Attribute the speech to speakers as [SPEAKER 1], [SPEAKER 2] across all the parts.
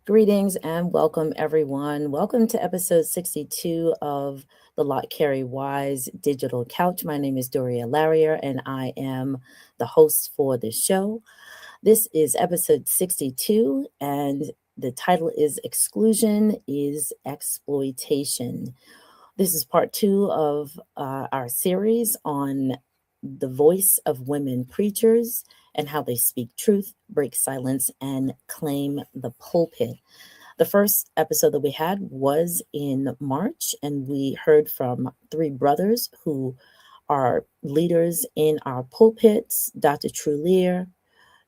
[SPEAKER 1] Greetings and welcome, everyone. Welcome to episode 62 of the Lott Carey Wise Digital Couch. My name is Doria Larrier, and I am the host for this show. This is episode 62, and the title is Exclusion Is Exploitation. This is part two of our series on the voice of women preachers and how they speak truth, break silence, and claim the pulpit. The first episode that we had was in March, and we heard from three brothers who are leaders in our pulpits, Dr. Leah,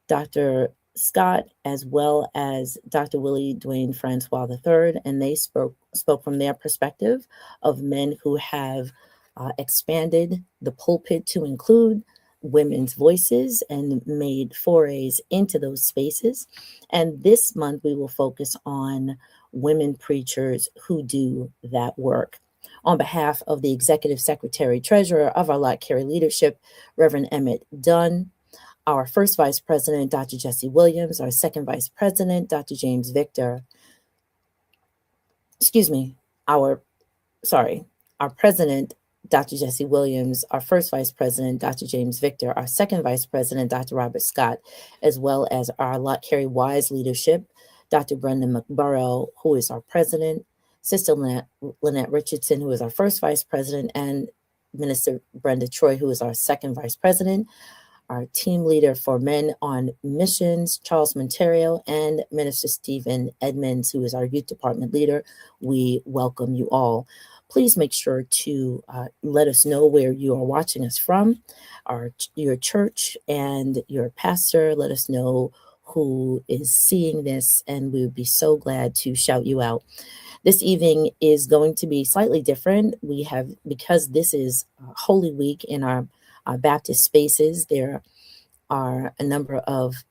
[SPEAKER 1] Dr. Scott, as well as Dr. Willie Dwayne Francois III, and they spoke from their perspective of men who have expanded the pulpit to include women's voices and made forays into those spaces. And this month we will focus on women preachers who do that work. On behalf of the Executive Secretary Treasurer of our Lott Carey Leadership, Reverend Emmett Dunn, our first Vice President, Dr. Jessie Williams, our second Vice President, Dr. James Victor, our President, Dr. Jessie Williams, our first Vice President, Dr. James Victor, our second Vice President, Dr. Robert Scott, as well as our Lott Carey Wise Leadership, Dr. Brendan McBurrow, who is our President, Sister Lynette Richardson, who is our first Vice President, and Minister Brenda Troy, who is our second Vice President, our team leader for Men on Missions, Charles Monterio, and Minister Stephen Edmonds, who is our youth department leader. We welcome you all. Please make sure to let us know where you are watching us from, your church and your pastor. Let us know who is seeing this, and we would be so glad to shout you out. This evening is going to be slightly different. Because this is Holy Week in our Baptist spaces, there are a number of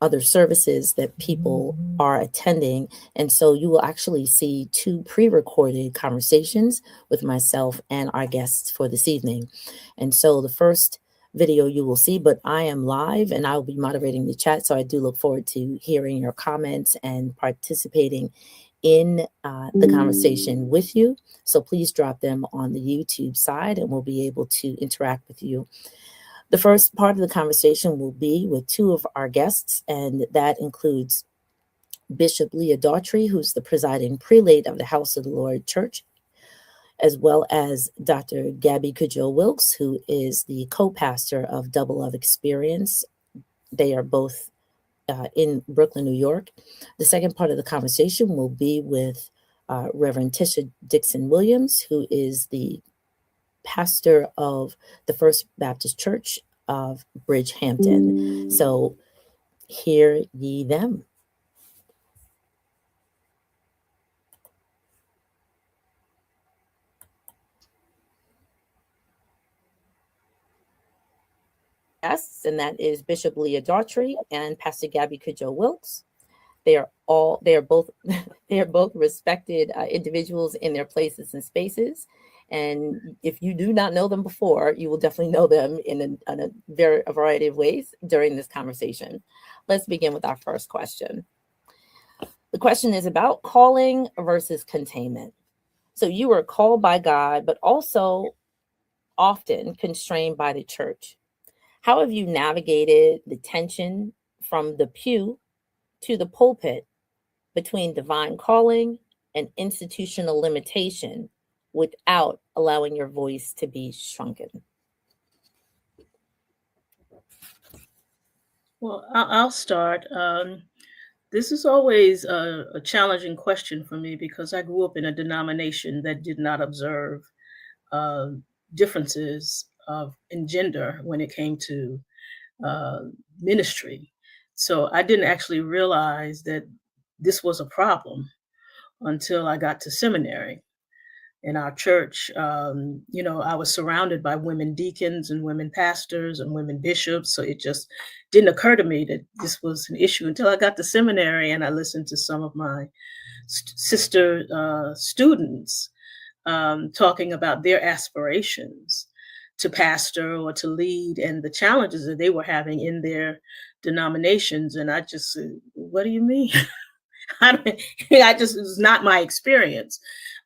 [SPEAKER 1] other services that people are attending. And so you will actually see two pre-recorded conversations with myself and our guests for this evening. And so the first video you will see, but I am live and I'll be moderating the chat. So I do look forward to hearing your comments and participating in the conversation with you. So please drop them on the YouTube side and we'll be able to interact with you. The first part of the conversation will be with two of our guests, and that includes Bishop Leah Daughtry, who's the presiding prelate of the House of the Lord Church, as well as Dr. Gabby Cudjoe Wilkes, who is the co-pastor of Double Love Experience. They are both in Brooklyn, New York. The second part of the conversation will be with Reverend Tisha Dixon-Williams, who is the pastor of the First Baptist Church of Bridgehampton. So hear ye them. Yes, and that is Bishop Leah Daughtry and Pastor Gabby Cudjoe Wilkes. They are both respected individuals in their places and spaces. And if you do not know them before, you will definitely know them in a variety of ways during this conversation. Let's begin with our first question. The question is about calling versus containment. So you were called by God, but also often constrained by the church. How have you navigated the tension from the pew to the pulpit between divine calling and institutional limitation without allowing your voice to be shrunken?
[SPEAKER 2] Well, I'll start. This is always a challenging question for me because I grew up in a denomination that did not observe differences in gender when it came to ministry. So I didn't actually realize that this was a problem until I got to seminary. In our church, I was surrounded by women deacons and women pastors and women bishops. So it just didn't occur to me that this was an issue until I got to seminary and I listened to some of my sister students talking about their aspirations to pastor or to lead and the challenges that they were having in their denominations, and I just said, "What do you mean?" I just, it was not my experience.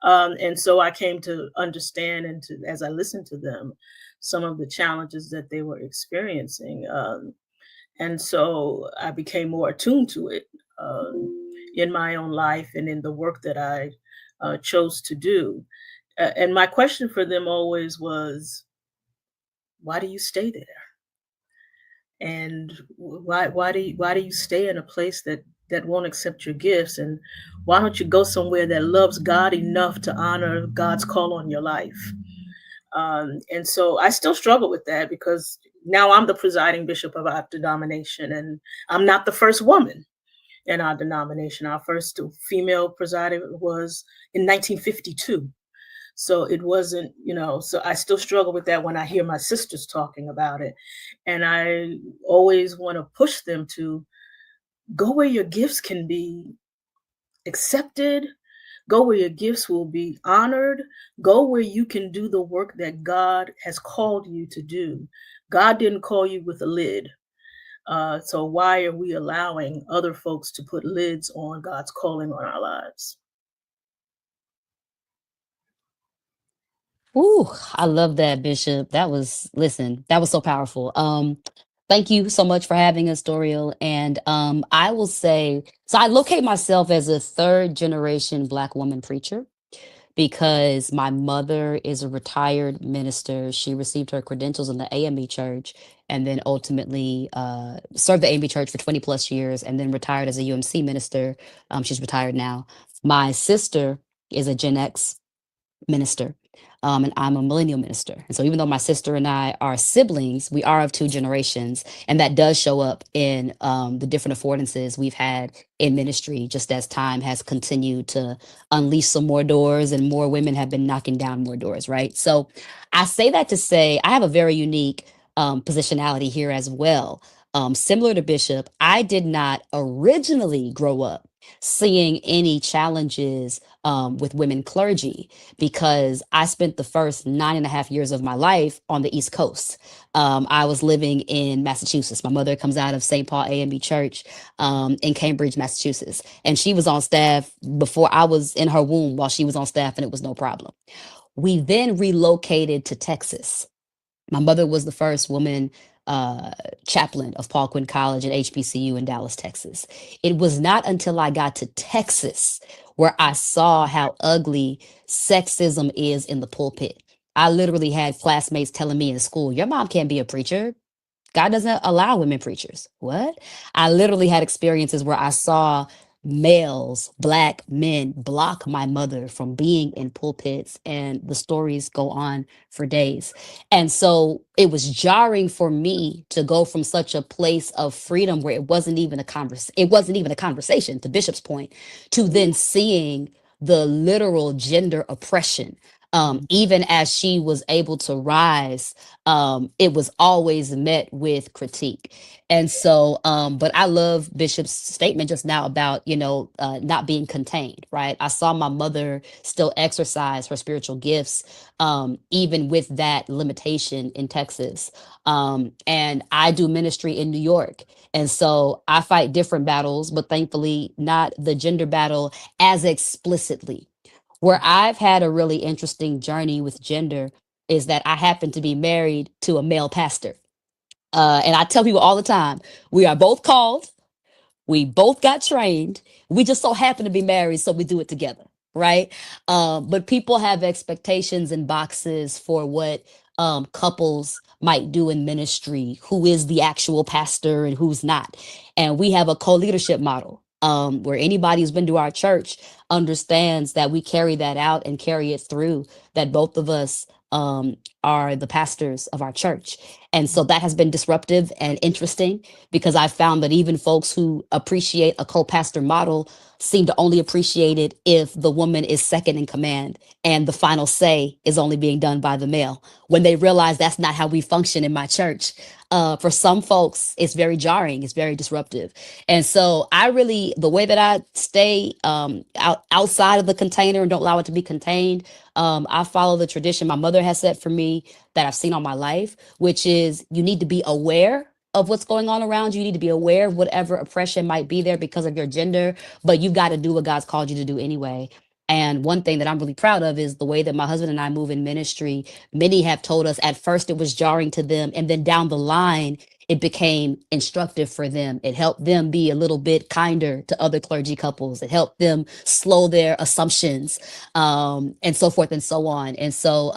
[SPEAKER 2] And so I came to understand, and to, as I listened to them, some of the challenges that they were experiencing. And so I became more attuned to it in my own life and in the work that I chose to do. And my question for them always was, why do you stay there? And why do you stay in a place that won't accept your gifts? And why don't you go somewhere that loves God enough to honor God's call on your life? And so I still struggle with that, because now I'm the presiding bishop of our denomination, and I'm not the first woman in our denomination. Our first female presider was in 1952. So it wasn't, so I still struggle with that when I hear my sisters talking about it. And I always want to push them to go where your gifts can be accepted, go where your gifts will be honored, go where you can do the work that God has called you to do. God didn't call you with a lid. So why are we allowing other folks to put lids on God's calling on our lives?
[SPEAKER 3] Ooh, I love that, Bishop. That was so powerful. Thank you so much for having us, Doriel. And I will say, so I locate myself as a third generation Black woman preacher because my mother is a retired minister. She received her credentials in the AME church and then ultimately served the AME church for 20 plus years and then retired as a UMC minister. She's retired now. My sister is a Gen X minister. And I'm a millennial minister. And so, even though my sister and I are siblings, we are of two generations. And that does show up in the different affordances we've had in ministry, just as time has continued to unleash some more doors and more women have been knocking down more doors, right? So, I say that to say I have a very unique positionality here as well. Similar to Bishop, I did not originally grow up seeing any challenges with women clergy because I spent the first 9.5 years of my life on the East Coast. I was living in Massachusetts. My mother comes out of St. Paul A&B Church in Cambridge, Massachusetts. And she was on staff before I was in her womb while she was on staff, and it was no problem. We then relocated to Texas. My mother was the first woman uh, chaplain of Paul Quinn College at HBCU in Dallas, Texas. It was not until I got to Texas where I saw how ugly sexism is in the pulpit. I literally had classmates telling me in school, your mom can't be a preacher. God doesn't allow women preachers. What? I literally had experiences where I saw males, Black men, block my mother from being in pulpits, and the stories go on for days. And so it was jarring for me to go from such a place of freedom where it wasn't even a conversation, to Bishop's point, to then seeing the literal gender oppression. Even as she was able to rise, it was always met with critique. And so, but I love Bishop's statement just now about, not being contained, right? I saw my mother still exercise her spiritual gifts, even with that limitation in Texas. And I do ministry in New York. And so I fight different battles, but thankfully not the gender battle as explicitly. Where I've had a really interesting journey with gender is that I happen to be married to a male pastor. And I tell people all the time, we are both called, we both got trained. We just so happen to be married, so we do it together, right? But people have expectations and boxes for what couples might do in ministry, who is the actual pastor and who's not. And we have a co leadership model where anybody who's been to our church understands that we carry that out and carry it through, that both of us are the pastors of our church. And so that has been disruptive and interesting because I found that even folks who appreciate a co-pastor model seem to only appreciate it if the woman is second in command and the final say is only being done by the male. When they realize that's not how we function in my church, for some folks, it's very jarring, it's very disruptive. And so the way that I stay outside of the container and don't allow it to be contained, I follow the tradition my mother has set for me that I've seen all my life, which is you need to be aware of what's going on around you. You need to be aware of whatever oppression might be there because of your gender, but you've got to do what God's called you to do anyway. And one thing that I'm really proud of is the way that my husband and I move in ministry. Many have told us at first it was jarring to them, and then down the line, it became instructive for them. It helped them be a little bit kinder to other clergy couples. It helped them slow their assumptions, and so forth and so on. And so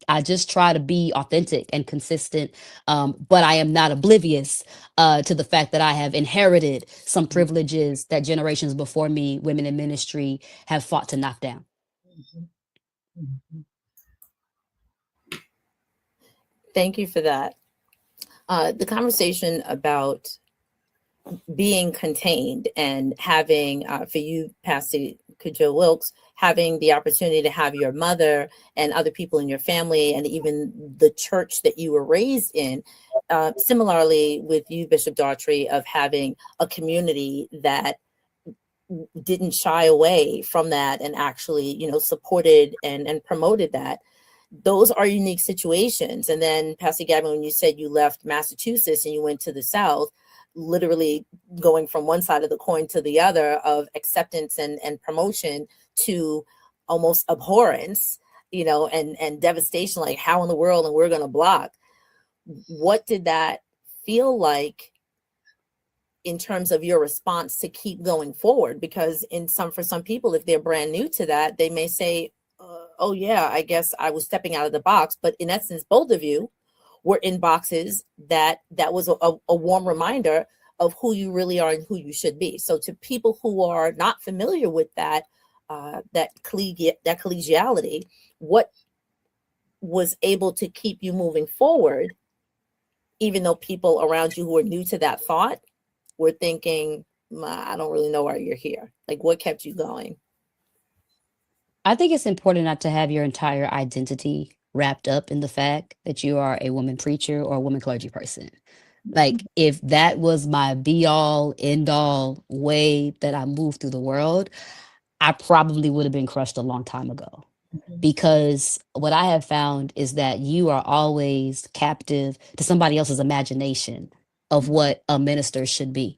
[SPEAKER 3] I just try to be authentic and consistent, but I am not oblivious to the fact that I have inherited some privileges that generations before me, women in ministry, have fought to knock down.
[SPEAKER 1] Thank you for that. The conversation about being contained and having, for you, Pastor Cudjoe Wilkes, having the opportunity to have your mother and other people in your family and even the church that you were raised in, similarly with you, Bishop Daughtry, of having a community that didn't shy away from that and actually, supported and promoted that. Those are unique situations. And then, Pastor Gabby, when you said you left Massachusetts and you went to the South, literally going from one side of the coin to the other of acceptance and promotion to almost abhorrence, and devastation, like how in the world, and we're going to block. What did that feel like in terms of your response to keep going forward? Because for some people, if they're brand new to that, they may say, oh yeah, I guess I was stepping out of the box. But in essence, both of you were in boxes that was a warm reminder of who you really are and who you should be. So to people who are not familiar with that collegiality, what was able to keep you moving forward, even though people around you who are new to that thought were thinking, I don't really know why you're here. Like, what kept you going?
[SPEAKER 3] I think it's important not to have your entire identity wrapped up in the fact that you are a woman preacher or a woman clergy person. Like, if that was my be all, end all way that I moved through the world, I probably would have been crushed a long time ago. Because what I have found is that you are always captive to somebody else's imagination of what a minister should be.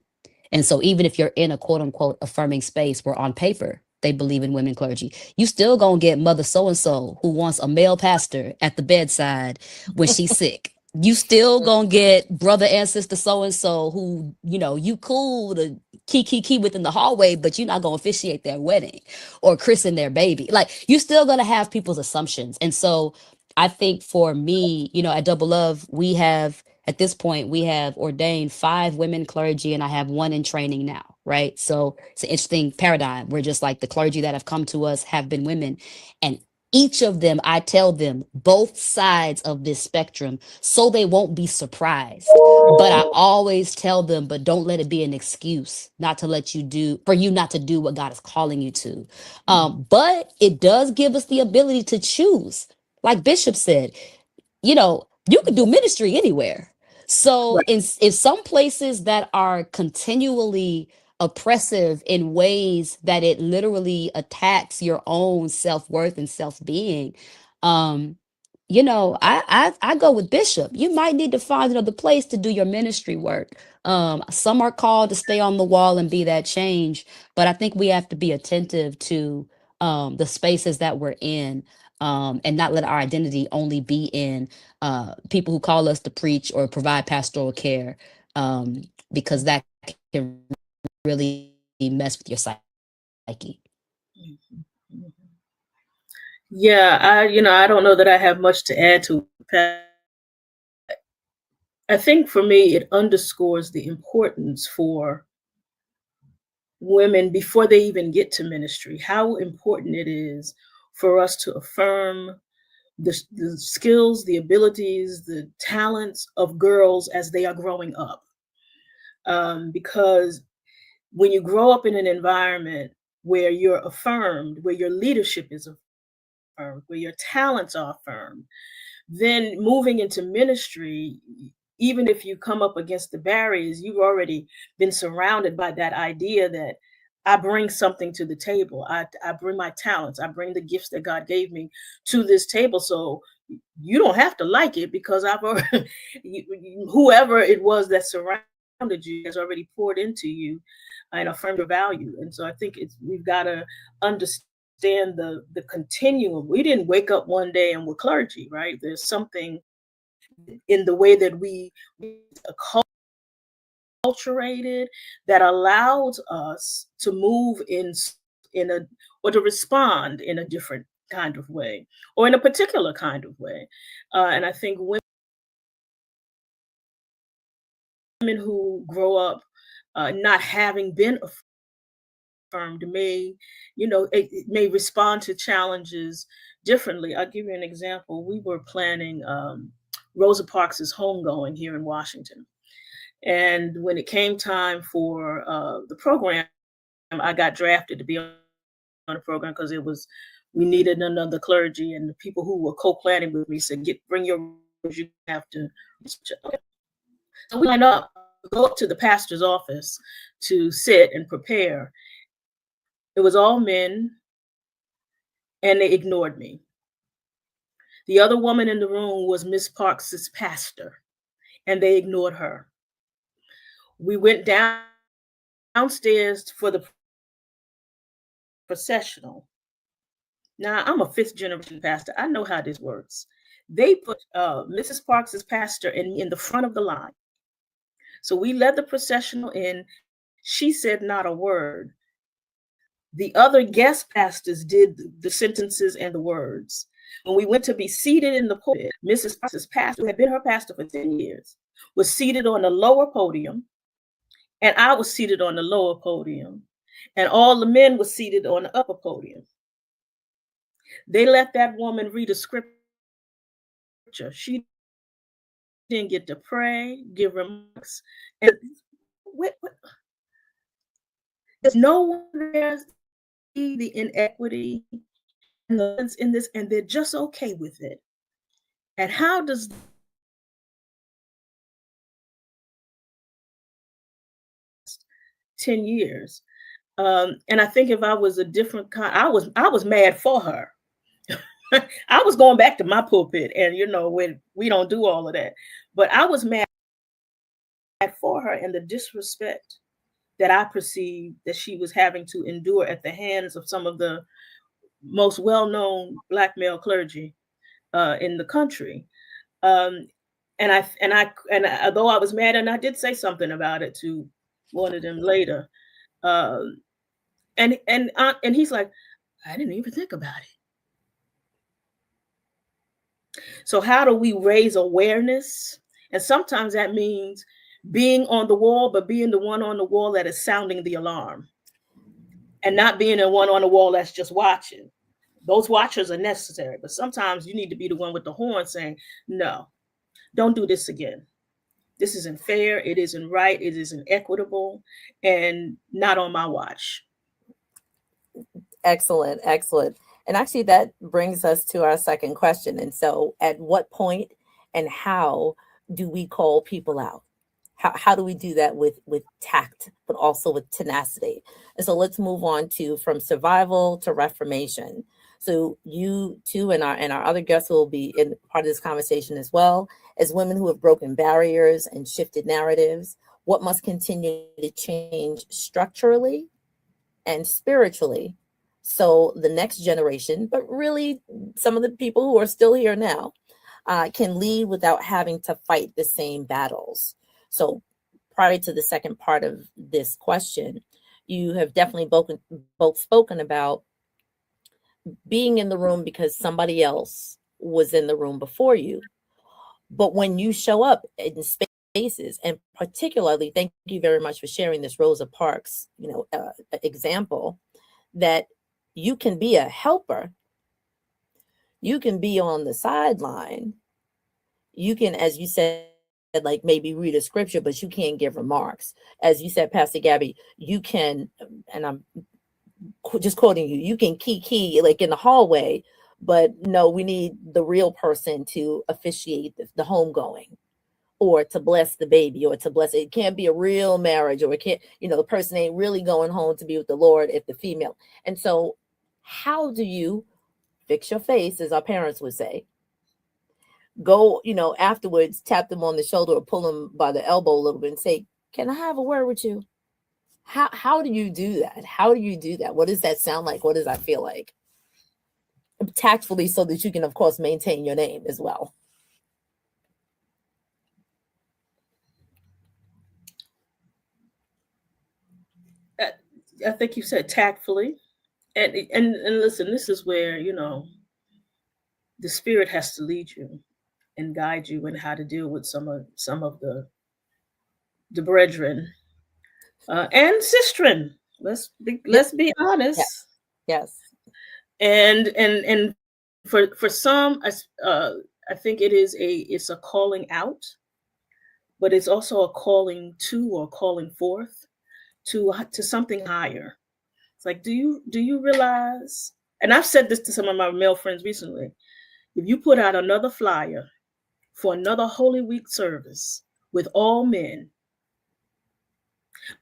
[SPEAKER 3] And so even if you're in a quote unquote affirming space where on paper they believe in women clergy, you still gonna get mother so-and-so who wants a male pastor at the bedside when she's sick. You still gonna get brother and sister so-and-so who, you cool to key within the hallway, but you're not gonna officiate their wedding or christen their baby. Like, you still gonna have people's assumptions. And so I think for me, at Double Love, at this point, we have ordained 5 women clergy, and I have 1 in training now, right? So it's an interesting paradigm where just like the clergy that have come to us have been women. And each of them, I tell them both sides of this spectrum so they won't be surprised. But I always tell them, but don't let it be an excuse for you not to do what God is calling you to. But it does give us the ability to choose. Like Bishop said, you could do ministry anywhere. So in some places that are continually oppressive in ways that it literally attacks your own self-worth and self-being, I go with Bishop. You might need to find another place to do your ministry work. Some are called to stay on the wall and be that change, but I think we have to be attentive to the spaces that we're in, and not let our identity only be in people who call us to preach or provide pastoral care, because that can really mess with your psyche.
[SPEAKER 2] Yeah, I don't know that I have much to add to that. I think for me, it underscores the importance for women before they even get to ministry, how important it is for us to affirm the skills, the abilities, the talents of girls as they are growing up. Because when you grow up in an environment where you're affirmed, where your leadership is affirmed, where your talents are affirmed, then moving into ministry, even if you come up against the barriers, you've already been surrounded by that idea that I bring something to the table. I bring my talents. I bring the gifts that God gave me to this table. So you don't have to like it because I've already, whoever it was that surrounded you has already poured into you and affirmed your value. And so I think we've got to understand the continuum. We didn't wake up one day and we're clergy, right? There's something in the way that we acculturated that allows us to move in a, or to respond in a different kind of way, or in a particular kind of way. And I think women who grow up not having been affirmed may, it may respond to challenges differently. I'll give you an example. We were planning Rosa Parks' homegoing here in Washington. And when it came time for the program, I got drafted to be on the program because we needed another clergy, and the people who were co-planning with me said, bring you have to. Okay. So we go up to the pastor's office to sit and prepare. It was all men, and they ignored me. The other woman in the room was Miss Parks' pastor, and they ignored her. We went downstairs for the processional. Now, I'm a 5th generation pastor. I know how this works. They put Mrs. Parks' pastor in the front of the line. So we led the processional in. She said not a word. The other guest pastors did the sentences and the words. When we went to be seated in the pulpit, Mrs. Parks' pastor, who had been her pastor for 10 years, was seated on the lower podium, and I was seated on the lower podium, and all the men were seated on the upper podium. They let that woman read a scripture. She didn't get to pray, give remarks, and what? There's no one there see the inequity and the in this, and they're just okay with it. And how does 10 years? And I think if I was a different kind, I was mad for her. I was going back to my pulpit, and when we don't do all of that, but I was mad for her and the disrespect that I perceived that she was having to endure at the hands of some of the most well-known Black male clergy in the country. And although I was mad, and I did say something about it to one of them later, and he's like, I didn't even think about it. So how do we raise awareness? And sometimes that means being on the wall, but being the one on the wall that is sounding the alarm, and not being the one on the wall that's just watching. Those watchers are necessary, but sometimes you need to be the one with the horn saying, no, don't do this again. This isn't fair. It isn't right. It isn't equitable, and not on my watch.
[SPEAKER 1] Excellent. Excellent. And actually that brings us to our second question. And so at what point and how do we call people out? How do we do that with tact, but also with tenacity? And so let's move on to from survival to reformation. So you too, and our other guests will be in part of this conversation as well, as women who have broken barriers and shifted narratives. What must continue to change structurally and spiritually, so the next generation, but really some of the people who are still here now, can lead without having to fight the same battles. So prior to the second part of this question, you have definitely both spoken about being in the room because somebody else was in the room before you. But when you show up in spaces, and particularly, thank you very much for sharing this Rosa Parks, example, that you can be a helper, you can be on the sideline, you can, as you said, like maybe read a scripture, but you can't give remarks. As you said, Pastor Gabby, you can, and I'm just quoting you, you can kiki like in the hallway, but no, we need the real person to officiate the homegoing, or to bless the baby, or to bless it. Can't be a real marriage, or it can't, the person ain't really going home to be with the Lord if the female. And so how do you fix your face, as our parents would say, go, afterwards, tap them on the shoulder or pull them by the elbow a little bit and say, "Can I have a word with you?" How do you do that? How do you do that? What does that sound like? What does that feel like? Tactfully, so that you can, of course, maintain your name as well.
[SPEAKER 2] I think you said tactfully, and listen, this is where the Spirit has to lead you and guide you in how to deal with some of the brethren and sistren. Let's be honest.
[SPEAKER 1] Yes.
[SPEAKER 2] And for some, I think it's a calling out, but it's also a calling to, or calling forth to something higher. It's like, do you realize? And I've said this to some of my male friends recently. If you put out another flyer for another Holy Week service with all men,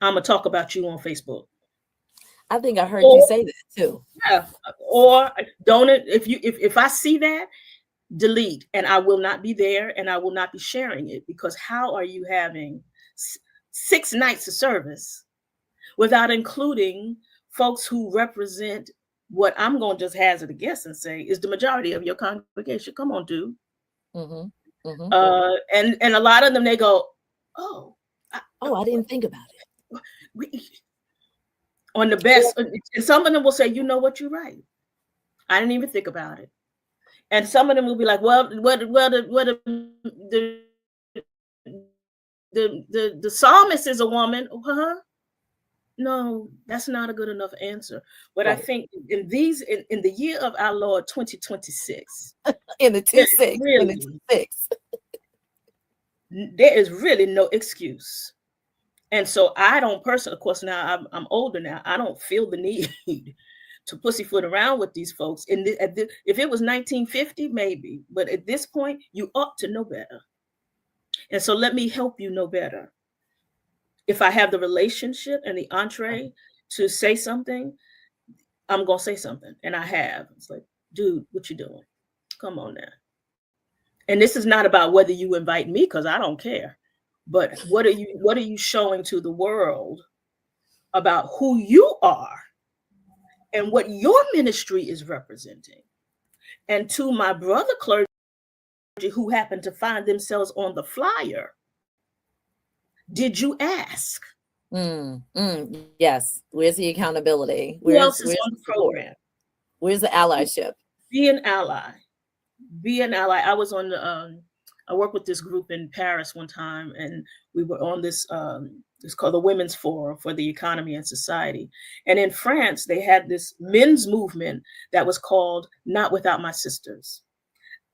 [SPEAKER 2] I'm gonna talk about you on Facebook.
[SPEAKER 1] I think I heard you say that too.
[SPEAKER 2] Yeah. Or don't it? If I see that, delete, and I will not be there, and I will not be sharing it, because how are you having 6 nights of service without including folks who represent what I'm going to just hazard a guess and say is the majority of your congregation? Come on, dude.
[SPEAKER 1] Mm-hmm. Mm-hmm.
[SPEAKER 2] And a lot of them, they go, oh,
[SPEAKER 1] I didn't think about
[SPEAKER 2] it. On the best, and some of them will say, you know what, you're right. I didn't even think about it. And some of them will be like, well, the psalmist is a woman. Huh? No, that's not a good enough answer. But right. I think in the year of our Lord 2026,
[SPEAKER 1] in the 26,
[SPEAKER 2] there is really no excuse. And so I don't personally, of course, now I'm older now, I don't feel the need to pussyfoot around with these folks. And if it was 1950, maybe, but at this point, you ought to know better. And so let me help you know better. If I have the relationship and the entree to say something, I'm going to say something. And I have. It's like, dude, what you doing? Come on now. And this is not about whether you invite me, because I don't care. But what are you showing to the world about who you are and what your ministry is representing? And to my brother clergy who happen to find themselves on the flyer, did you ask?
[SPEAKER 1] Yes. Where's the accountability?
[SPEAKER 2] Who else is on the program?
[SPEAKER 1] Where's the allyship?
[SPEAKER 2] Be an ally. Be an ally. I was on the I worked with this group in Paris one time, and we were on this it's called the Women's Forum for the Economy and Society. And in France, they had this men's movement that was called Not Without My Sisters.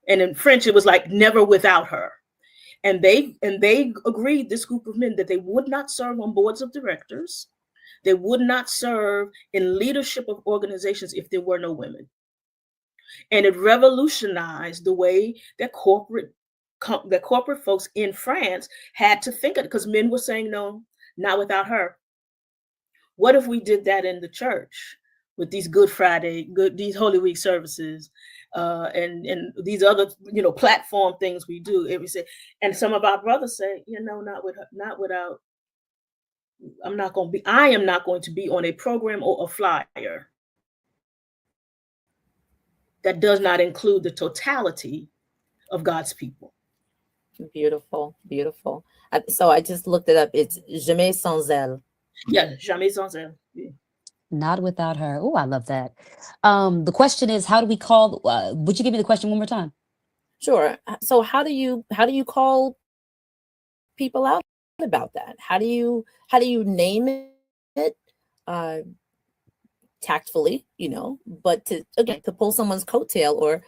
[SPEAKER 2] And in French, it was like never without her. And they agreed, this group of men, that they would not serve on boards of directors. They would not serve in leadership of organizations if there were no women. And it revolutionized the way that corporate folks in France had to think of it, because men were saying, no, not without her. What if we did that in the church with these Good Friday, these Holy Week services, and these other, platform things we do? And some of our brothers say, not without. I am not going to be on a program or a flyer that does not include the totality of God's people.
[SPEAKER 1] Beautiful, beautiful. So I just looked it up. It's jamais sans elle.
[SPEAKER 2] Yeah, jamais sans elle. Yeah.
[SPEAKER 3] Not without her. Oh, I love that. The question is, how do we call? Would you give me the question one more time?
[SPEAKER 1] Sure. So how do you call people out about that? How do you name it? Tactfully, but to pull someone's coattail, or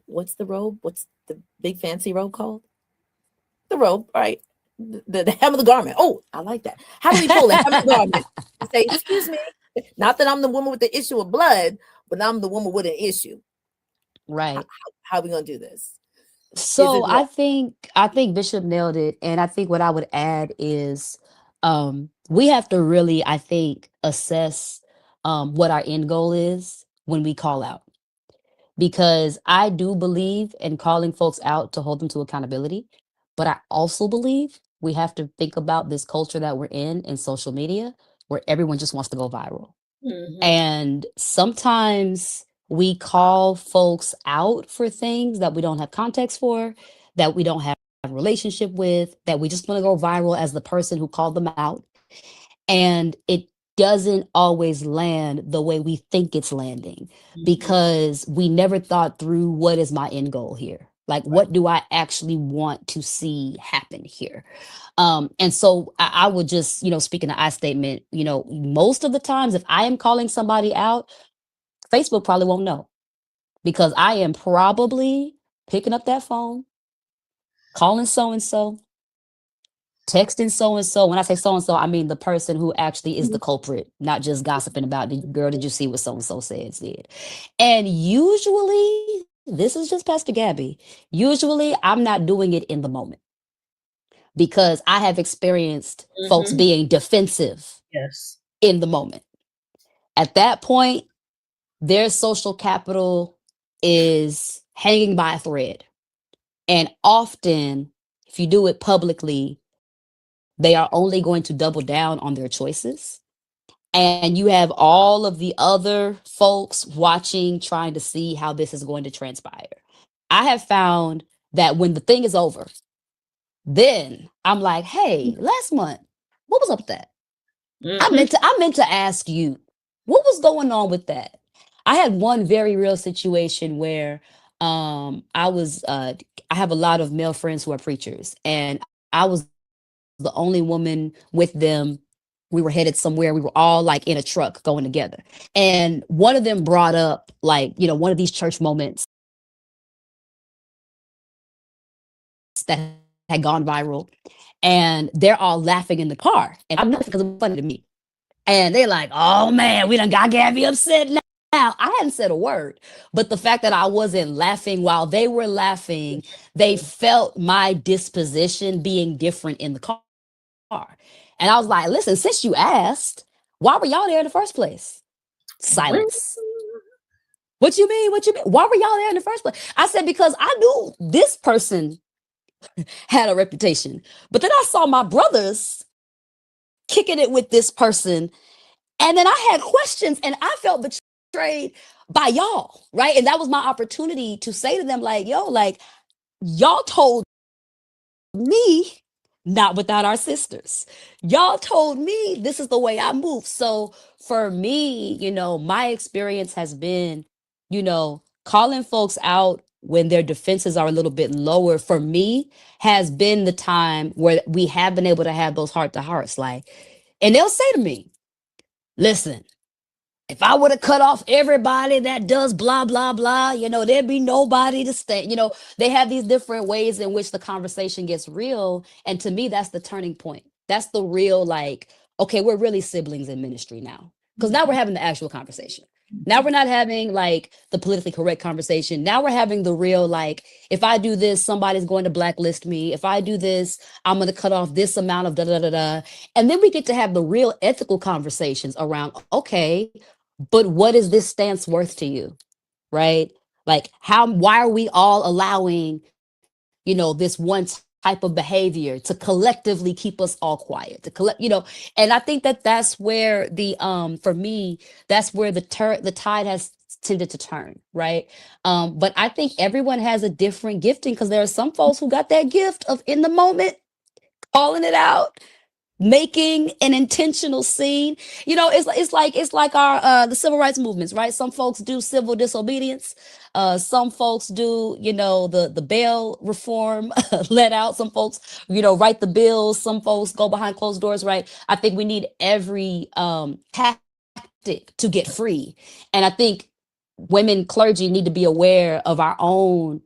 [SPEAKER 1] what's the robe? What's the big fancy robe called? The robe, right? The hem of the garment. Oh, I like that. How do we pull the hem of the garment? Say, excuse me. Not that I'm the woman with the issue of blood, but I'm the woman with an issue.
[SPEAKER 3] Right.
[SPEAKER 1] How are we gonna do this?
[SPEAKER 3] So I think Bishop nailed it. And I think what I would add is we have to really, I think, assess what our end goal is when we call out. because I do believe in calling folks out to hold them to accountability. But I also believe we have to think about this culture that we're in social media, where everyone just wants to go viral. And sometimes we call folks out for things that we don't have context for, that we don't have a relationship with, that we just want to go viral as the person who called them out. And it doesn't always land the way we think it's landing, because we never thought through, what is my end goal here? Like, what do I actually want to see happen here? And so I would just, speaking to I statement, most of the times if I am calling somebody out, Facebook probably won't know, because I am probably picking up that phone, calling so and so, texting so and so. When I say so and so, I mean the person who actually is the culprit, not just gossiping about the girl. Did you see what so and so said? And usually, this is just Pastor Gabby. Usually, I'm not doing it in the moment, because I have experienced folks being defensive in the moment. At that point, their social capital is hanging by a thread. And often, if you do it publicly, they are only going to double down on their choices. And you have all of the other folks watching, trying to see how this is going to transpire. I have found that when the thing is over, then I'm like, hey, last month, what was up with that? I meant to ask you, what was going on with that? I had one very real situation where I have a lot of male friends who are preachers, and I was the only woman with them. We were headed somewhere. We were all like in a truck going together. And one of them brought up, like, one of these church moments that had gone viral. And they're all laughing in the car. And I'm not, because it's funny to me. And they're like, oh man, we done got Gabby upset now. I hadn't said a word, but the fact that I wasn't laughing while they were laughing, they felt my disposition being different in the car. And I was like, listen, since you asked, why were y'all there in the first place? Silence. What you mean? Why were y'all there in the first place? I said, because I knew this person had a reputation, but then I saw my brothers kicking it with this person. And then I had questions, and I felt betrayed by y'all, right? And that was my opportunity to say to them, like, yo, like, y'all told me not without our sisters. Y'all told me this is the way I move. So for me, my experience has been, calling folks out when their defenses are a little bit lower, for me, has been the time where we have been able to have those heart to hearts. Like, and they'll say to me, listen, if I would have cut off everybody that does blah, blah, blah, there'd be nobody to stay. They have these different ways in which the conversation gets real. And to me, that's the turning point. That's the real, like, okay, we're really siblings in ministry now. Because now we're having the actual conversation. Now we're not having like the politically correct conversation. Now we're having the real, like, if I do this, somebody's going to blacklist me. If I do this, I'm going to cut off this amount of da da da da. And then we get to have the real ethical conversations around, okay, but what is this stance worth to you? Right? Like, why are we all allowing, this one type of behavior to collectively keep us all quiet, and I think that that's where for me, that's where the tide has tended to turn, right? But I think everyone has a different gifting, because there are some folks who got that gift of in the moment, calling it out, making an intentional scene. It's like our the civil rights movements, right? Some folks do civil disobedience, some folks do the bail reform let out, some folks write the bills, some folks go behind closed doors, right? I think we need every tactic to get free. And I think women clergy need to be aware of our own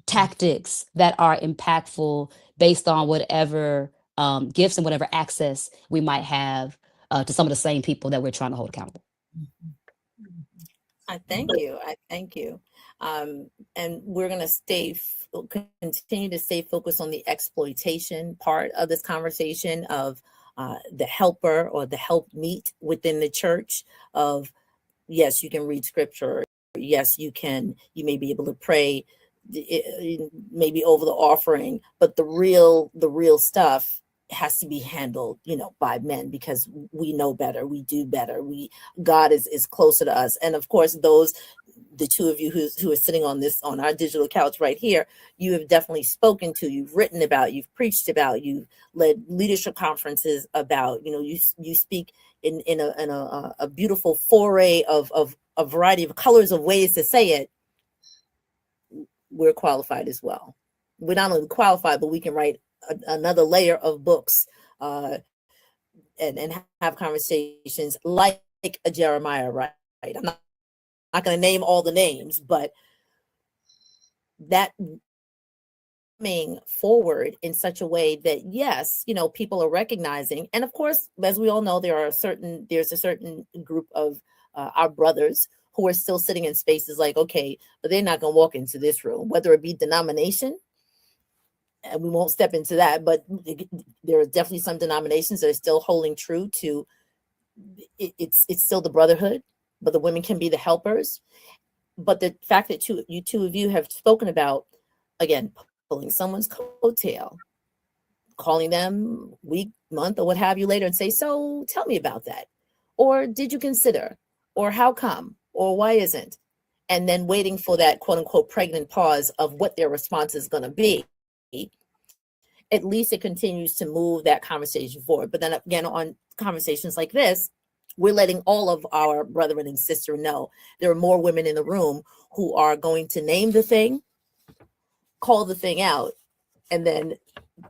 [SPEAKER 3] tactics that are impactful, based on whatever gifts and whatever access we might have to some of the same people that we're trying to hold accountable.
[SPEAKER 1] I thank you. And we're going to continue to stay focused on the exploitation part of this conversation of the helper or the help meet within the church of, yes, you can read scripture, yes, you may be able to pray maybe over the offering, but the real stuff has to be handled, by men, because we know better, we do better, God is closer to us. And of course, the two of you who are sitting on our digital couch right here, you have definitely spoken to, you've written about, you've preached about, you've led leadership conferences about, you speak in a beautiful foray of a variety of colors of ways to say it. We're qualified as well. We're not only qualified, but we can write another layer of books, and have conversations like a Jeremiah, right? I'm not going to name all the names, but that coming forward in such a way that, yes, people are recognizing. And of course, as we all know, there's a certain group of our brothers who are still sitting in spaces like, okay, but they're not going to walk into this room, whether it be denomination. And we won't step into that, but there are definitely some denominations that are still holding true to it's still the brotherhood, but the women can be the helpers. But the fact that two of you have spoken about, again, pulling someone's coattail, calling them week, month, or what have you later and say, so tell me about that. Or did you consider? Or how come? Or why isn't? And then waiting for that quote unquote pregnant pause of what their response is going to be. At least it continues to move that conversation forward. But then again, on conversations like this, we're letting all of our brethren and sister know there are more women in the room who are going to name the thing, call the thing out, and then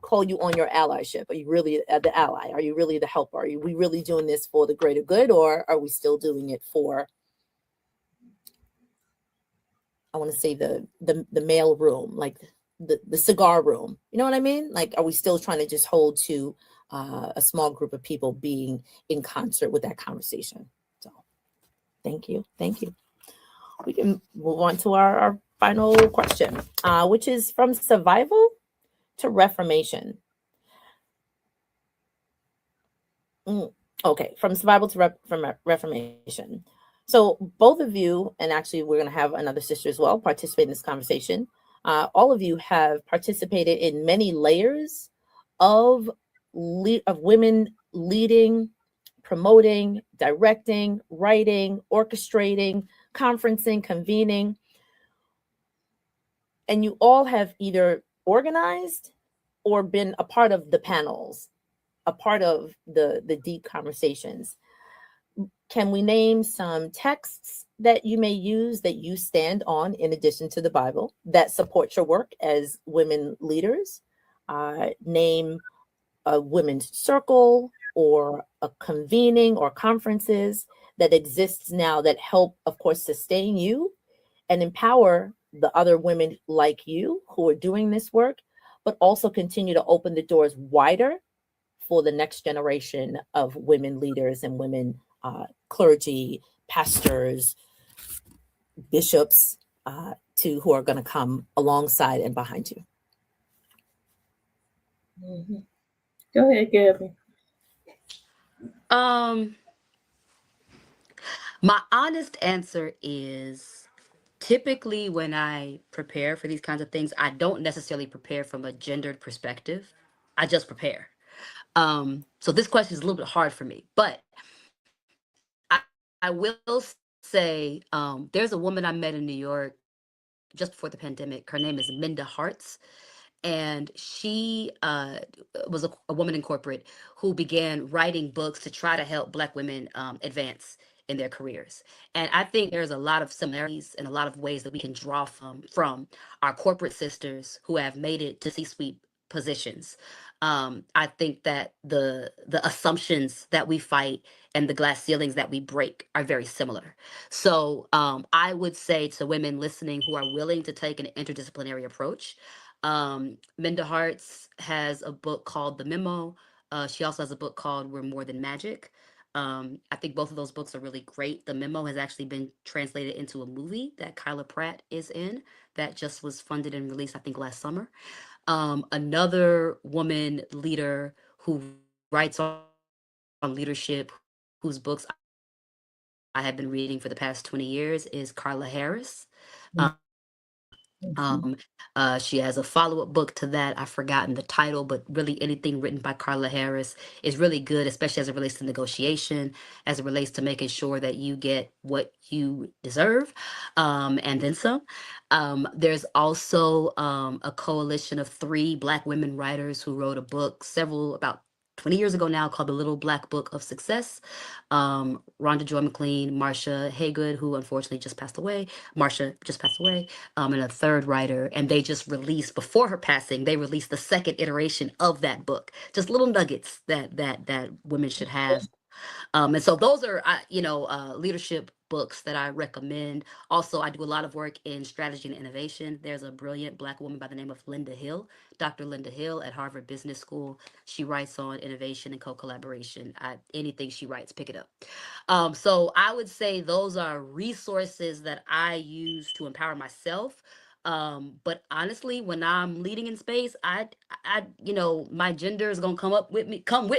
[SPEAKER 1] call you on your allyship. Are you really the ally? Are you really the helper? Are we really doing this for the greater good, or are we still doing it for, I want to say, the mail room, like the cigar room? You know what I mean? Like, are we still trying to just hold to a small group of people being in concert with that conversation? So thank you. We can move on to our final question, which is from survival to reformation. Okay, from survival to reformation. So both of you, and actually we're going to have another sister as well participate in this conversation. All of you have participated in many layers of women leading, promoting, directing, writing, orchestrating, conferencing, convening. And you all have either organized or been a part of the panels, a part of the deep conversations. Can we name some texts that you may use that you stand on in addition to the Bible that support your work as women leaders? Name a women's circle or a convening or conferences that exists now that help, of course, sustain you and empower the other women like you who are doing this work, but also continue to open the doors wider for the next generation of women leaders and women clergy, pastors, bishops, who are going to come alongside and behind you.
[SPEAKER 2] Mm-hmm. Go ahead, Gabby.
[SPEAKER 3] My honest answer is, typically when I prepare for these kinds of things, I don't necessarily prepare from a gendered perspective. I just prepare. So this question is a little bit hard for me, but I will say, there's a woman I met in New York just before the pandemic. Her name is Minda Harts. And she was a woman in corporate who began writing books to try to help Black women advance in their careers. And I think there's a lot of similarities and a lot of ways that we can draw from our corporate sisters who have made it to C-suite positions. I think that the assumptions that we fight and the glass ceilings that we break are very similar. So I would say to women listening who are willing to take an interdisciplinary approach, Minda Harts has a book called The Memo. She also has a book called We're More Than Magic. I think both of those books are really great. The Memo has actually been translated into a movie that Kyla Pratt is in that just was funded and released, I think, last summer. Another woman leader who writes on leadership, whose books I have been reading for the past 20 years is Carla Harris.
[SPEAKER 2] Mhm.
[SPEAKER 3] She has a follow-up book to that. I've forgotten the title, but really anything written by Carla Harris is really good, especially as it relates to negotiation, as it relates to making sure that you get what you deserve, and then some. There's also a coalition of three Black women writers who wrote a book about 20 years ago now called The Little Black Book of Success. Rhonda Joy McLean, Marcia Haygood, who unfortunately just passed away. Marcia just passed away, and a third writer, and they just released before her passing. They released the second iteration of that book. Just little nuggets that women should have. And so those are, leadership books that I recommend. Also, I do a lot of work in strategy and innovation. There's a brilliant Black woman by the name of Linda Hill, Dr. Linda Hill at Harvard Business School. She writes on innovation and co-collaboration. Anything she writes, pick it up. So I would say those are resources that I use to empower myself. But honestly, when I'm leading in space, my gender is gonna come with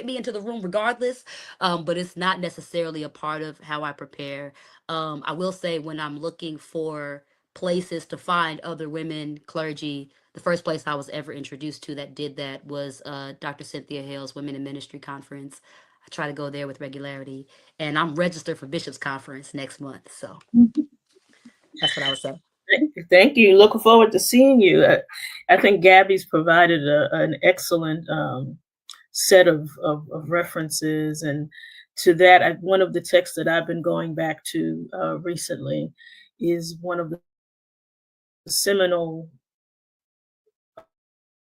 [SPEAKER 3] me into the room regardless. But it's not necessarily a part of how I prepare. I will say when I'm looking for places to find other women clergy, the first place I was ever introduced to that did that was Dr. Cynthia Hale's Women in Ministry Conference. I try to go there with regularity, and I'm registered for Bishop's Conference next month. So that's what I would say.
[SPEAKER 2] Thank you. Looking forward to seeing you. I think Gabby's provided an excellent set of references. And to that, one of the texts that I've been going back to recently is one of the seminal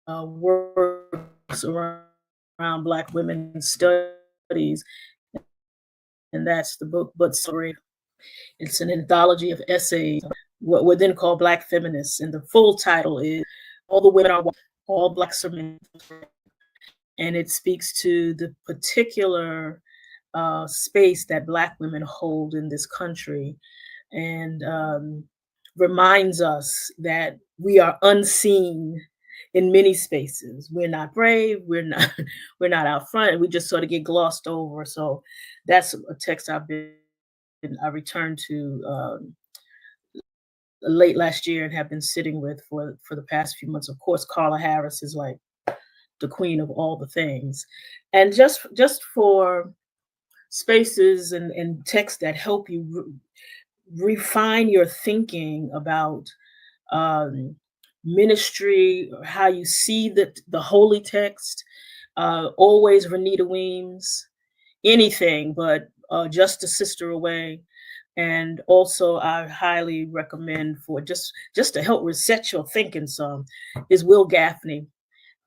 [SPEAKER 2] works around Black women studies, and that's the book But Sorry. It's an anthology of essays, what we're then called Black feminists, and the full title is All the Women Are White, All Blacks Are Men. And it speaks to the particular space that Black women hold in this country, and reminds us that we are unseen in many spaces. We're not brave. We're not we're not out front. We just sort of get glossed over. So that's a text I returned to late last year and have been sitting with for the past few months. Of course, Carla Harris is like the queen of all the things, and just for spaces and texts that help you refine your thinking about ministry, how you see the holy text. Always Renita Weems, anything but Just a Sister Away. And also, I highly recommend for just to help reset your thinking some is Will Gaffney,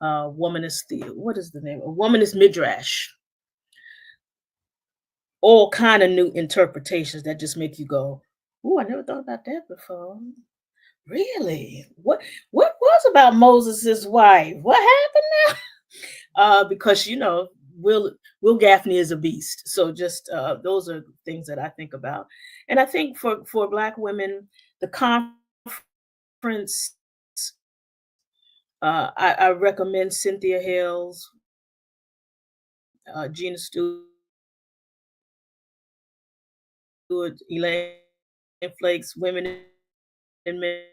[SPEAKER 2] Womanist what is the name? A Womanist Midrash. All kind of new interpretations that just make you go, "Ooh, I never thought about that before." Really? What was about Moses's wife? What happened now? Because Will Gaffney is a beast. So just those are things that I think about, and I think for Black women, the conference. I recommend Cynthia Hale's, Gina Stewart, Elaine Flake's Women in Men.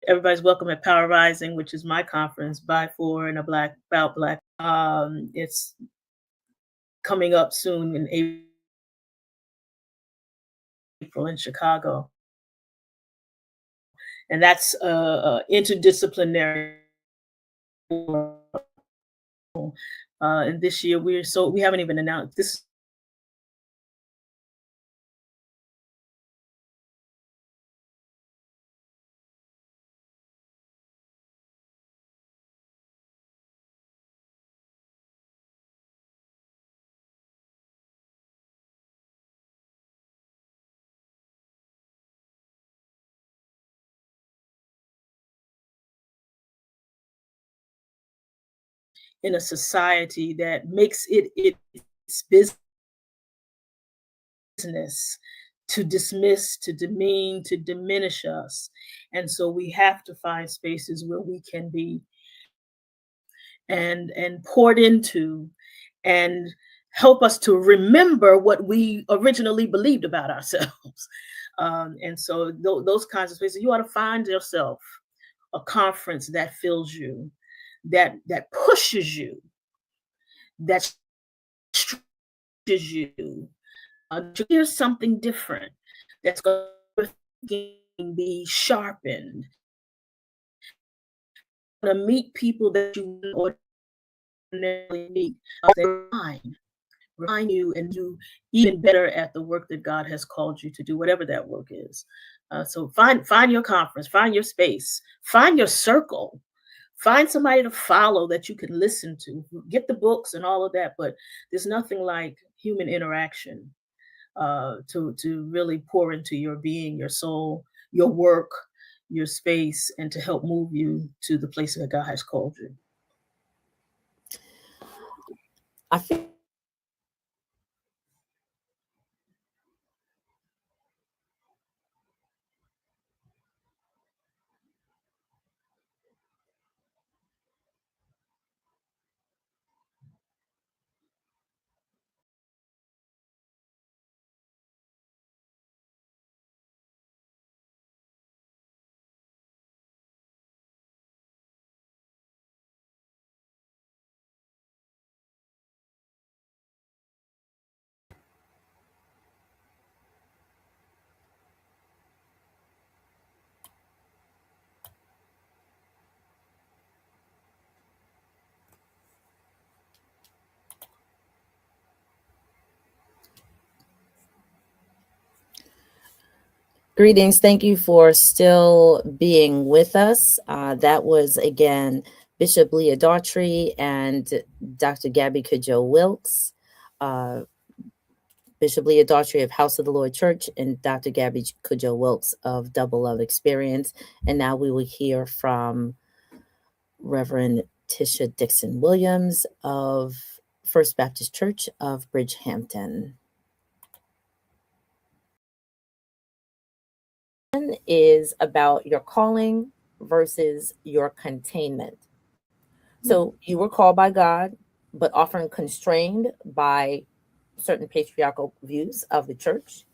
[SPEAKER 2] Everybody's welcome at Power Rising, which is my conference by, for, and about Black. It's coming up soon in April in Chicago, and that's interdisciplinary. And this year we haven't even announced this. In a society that makes it its business to dismiss, to demean, to diminish us. And so we have to find spaces where we can be. and poured into, and help us to remember what we originally believed about ourselves. And so those kinds of spaces, you ought to find yourself a conference that fills you, that pushes you, that stretches you, to hear something different, that's going to be sharpened, to meet people that you wouldn't ordinarily meet, refine you and do even better at the work that God has called you to do, whatever that work is. So find your conference, find your space, find your circle, find somebody to follow that you can listen to. Get the books and all of that, but there's nothing like human interaction to really pour into your being, your soul, your work, your space, and to help move you to the place that God has called you.
[SPEAKER 1] I feel Greetings. Thank you for still being with us. That was, again, Bishop Leah Daughtry and Dr. Gabby Cudjoe Wilkes. Bishop Leah Daughtry of House of the Lord Church and Dr. Gabby Cudjoe Wilkes of Double Love Experience. And now we will hear from Reverend Tisha Dixon-Williams of First Baptist Church of Bridgehampton. Is about your calling versus your containment. So you were called by God, but often constrained by certain patriarchal views of the church.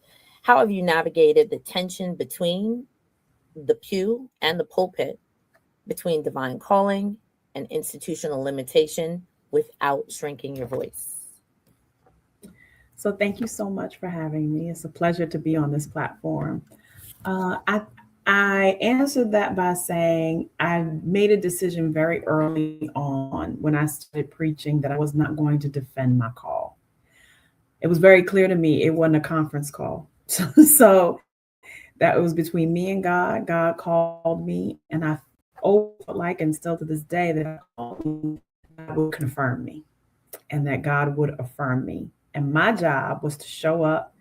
[SPEAKER 1] How have you navigated the tension between the pew and the pulpit, between divine calling and institutional limitation, without shrinking your voice?
[SPEAKER 4] So thank you so much for having me. It's a pleasure to be on this platform. I answered that by saying I made a decision very early on when I started preaching that I was not going to defend my call. It was very clear to me it wasn't a conference call. So that was between me and God. God called me, and I felt like, and still to this day, that God would confirm me and that God would affirm me. And my job was to show up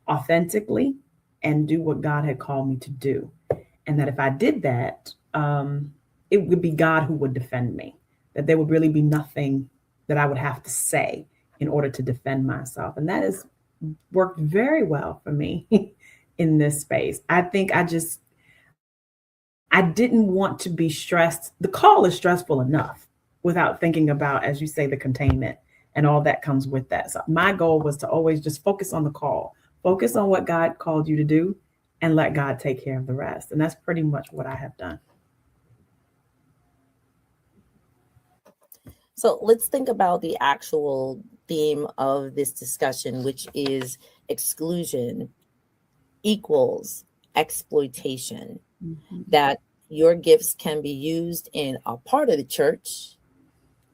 [SPEAKER 4] authentically and do what God had called me to do. And that if I did that, it would be God who would defend me, that there would really be nothing that I would have to say in order to defend myself. And that has worked very well for me in this space. I think I didn't want to be stressed. The call is stressful enough without thinking about, as you say, the containment and all that comes with that. So my goal was to always just focus on the call. Focus on what God called you to do and let God take care of the rest. And that's pretty much what I have done.
[SPEAKER 1] So let's think about the actual theme of this discussion, which is exclusion equals exploitation. Mm-hmm. That your gifts can be used in a part of the church,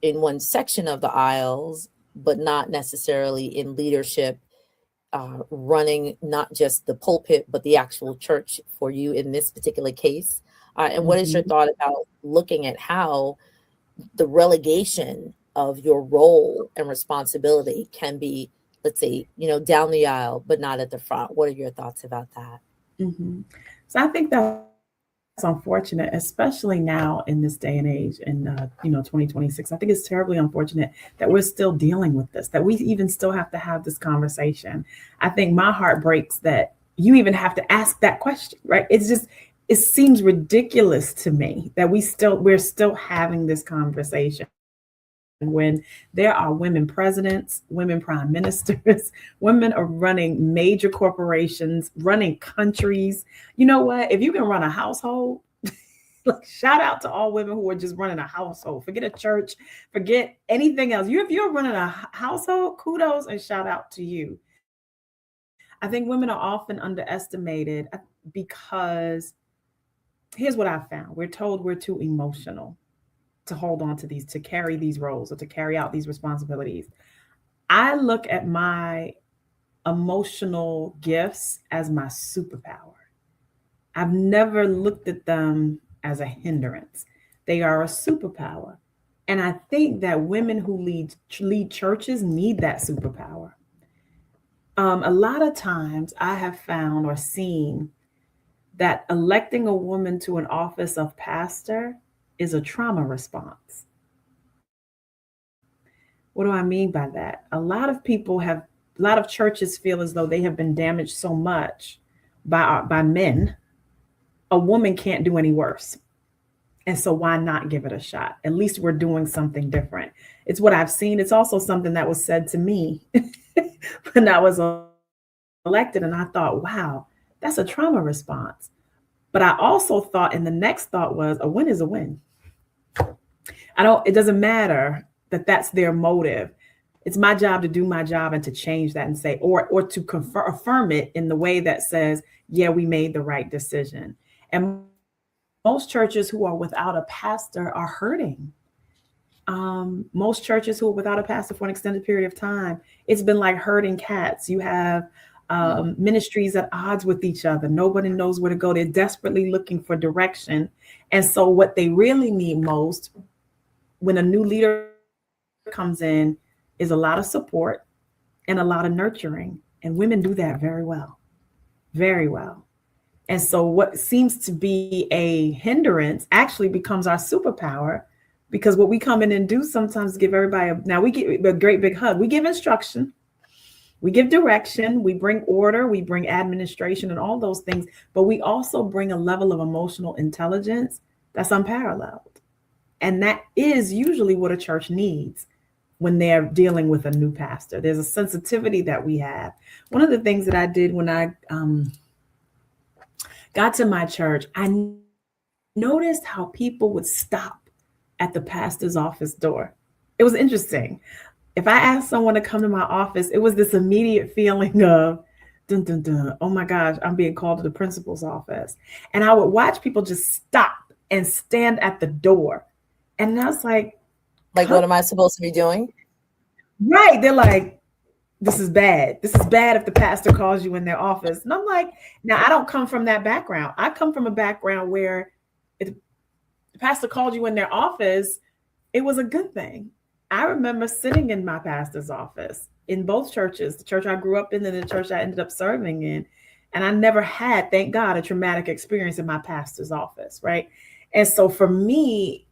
[SPEAKER 1] in one section of the aisles, but not necessarily in leadership, running not just the pulpit, but the actual church for you in this particular case. And what is your thought about looking at how the relegation of your role and responsibility can be, let's say, down the aisle, but not at the front? What are your thoughts about that?
[SPEAKER 4] Mm-hmm. So I think that's unfortunate, especially now in this day and age in 2026. I think it's terribly unfortunate that we're still dealing with this, that we even still have to have this conversation. I think my heart breaks that you even have to ask that question, right? It's just, it seems ridiculous to me that we're still having this conversation when there are women presidents, women prime ministers, women are running major corporations, running countries. You know what? If you can run a household, like, shout out to all women who are just running a household. Forget a church, forget anything else. If you're running a household, kudos and shout out to you. I think women are often underestimated because here's what I've found. We're told we're too emotional to hold on to to carry these roles or to carry out these responsibilities. I look at my emotional gifts as my superpower. I've never looked at them as a hindrance. They are a superpower. And I think that women who lead churches need that superpower. A lot of times I have found or seen that electing a woman to an office of pastor is a trauma response. What do I mean by that? A lot of churches feel as though they have been damaged so much by men, a woman can't do any worse. And so why not give it a shot? At least we're doing something different. It's what I've seen. It's also something that was said to me when I was elected. And I thought, wow, that's a trauma response. But I also thought, and the next thought was, a win is a win. It doesn't matter that that's their motive. It's my job to do my job and to change that and say, or to affirm it in the way that says, yeah, we made the right decision. And most churches who are without a pastor are hurting. Most churches who are without a pastor for an extended period of time, it's been like herding cats. You have ministries at odds with each other. Nobody knows where to go. They're desperately looking for direction. And so what they really need most when a new leader comes in is a lot of support and a lot of nurturing. And women do that very well, very well. And so what seems to be a hindrance actually becomes our superpower, because what we come in and do sometimes give everybody now we give a great big hug. We give instruction, we give direction, we bring order, we bring administration and all those things, but we also bring a level of emotional intelligence that's unparalleled. And that is usually what a church needs when they're dealing with a new pastor. There's a sensitivity that we have. One of the things that I did when I got to my church, I noticed how people would stop at the pastor's office door. It was interesting. If I asked someone to come to my office, it was this immediate feeling of, dun, dun, dun, oh my gosh, I'm being called to the principal's office. And I would watch people just stop and stand at the door. And I was like,
[SPEAKER 1] what am I supposed to be doing?
[SPEAKER 4] Right. They're like, this is bad. This is bad if the pastor calls you in their office. And I'm like, now I don't come from that background. I come from a background where if the pastor called you in their office, it was a good thing. I remember sitting in my pastor's office in both churches, the church I grew up in and the church I ended up serving in. And I never had, thank God, a traumatic experience in my pastor's office. Right. And so for me,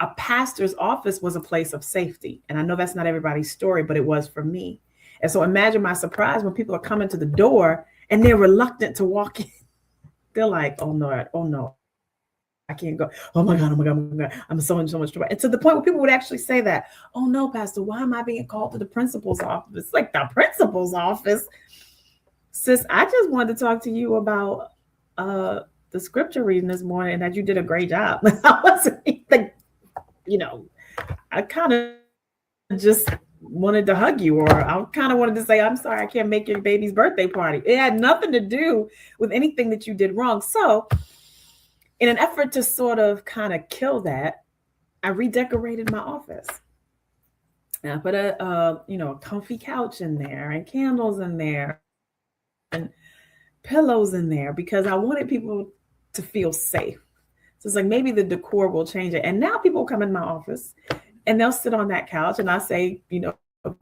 [SPEAKER 4] a pastor's office was a place of safety. And I know that's not everybody's story, but it was for me. And so imagine my surprise when people are coming to the door and they're reluctant to walk in. They're like, oh no, I can't go. Oh my God, I'm so in so much trouble. And to the point where people would actually say that, oh no, Pastor, why am I being called to the principal's office? Like, the principal's office? Sis, I just wanted to talk to you about the scripture reading this morning and that you did a great job. I wasn't even, I kind of just wanted to hug you, or I kind of wanted to say, I'm sorry, I can't make your baby's birthday party. It had nothing to do with anything that you did wrong. So in an effort to sort of kind of kill that, I redecorated my office. And I put a comfy couch in there and candles in there and pillows in there because I wanted people to feel safe. So it's like, maybe the decor will change it. And now people come in my office and they'll sit on that couch and I say,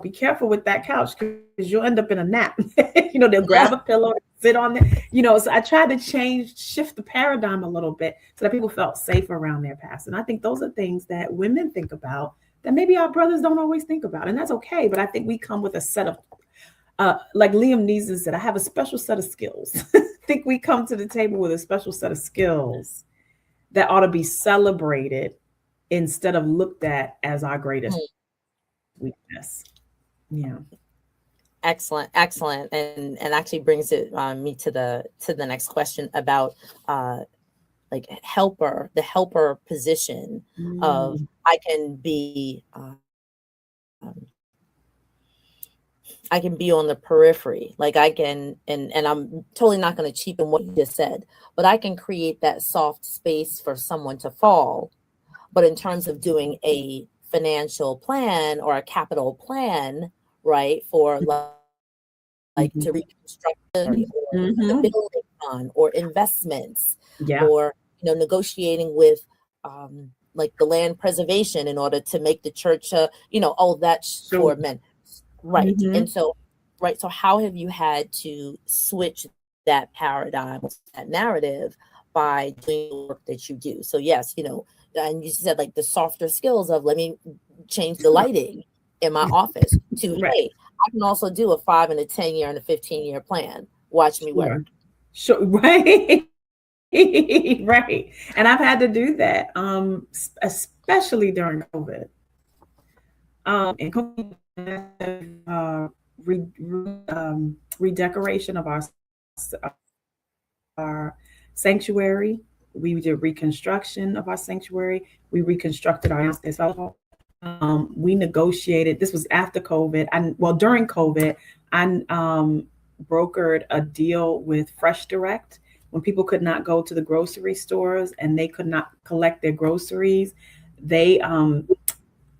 [SPEAKER 4] be careful with that couch because you'll end up in a nap. They'll grab a pillow, sit on it. So I tried to shift the paradigm a little bit so that people felt safe around their pastor. And I think those are things that women think about that maybe our brothers don't always think about. And that's okay. But I think we come with a set of, like Liam Neeson said, I have a special set of skills think we come to the table with a special set of skills that ought to be celebrated instead of looked at as our greatest weakness. Yeah.
[SPEAKER 1] Excellent, excellent, and actually brings it me to the next question about like the helper position of I can be on the periphery, like I can, and I'm totally not going to cheapen what you just said, but I can create that soft space for someone to fall. But in terms of doing a financial plan or a capital plan, right, for like to reconstruct or the building fund or investments, or negotiating with like the land preservation in order to make the church all that for men, right? And so so how have you had to switch that paradigm, that narrative, by doing the work that you do? So yes, and you said like the softer skills of let me change the lighting in my office to hey, I can also do a 5 and a 10 year and a 15-year plan. Watch me work.
[SPEAKER 4] Sure. Right. Right. And I've had to do that, especially during COVID. And redecoration of our sanctuary. We did reconstruction of our sanctuary. We reconstructed our downstairs hall. We negotiated. This was after COVID. During COVID, I brokered a deal with Fresh Direct when people could not go to the grocery stores and they could not collect their groceries.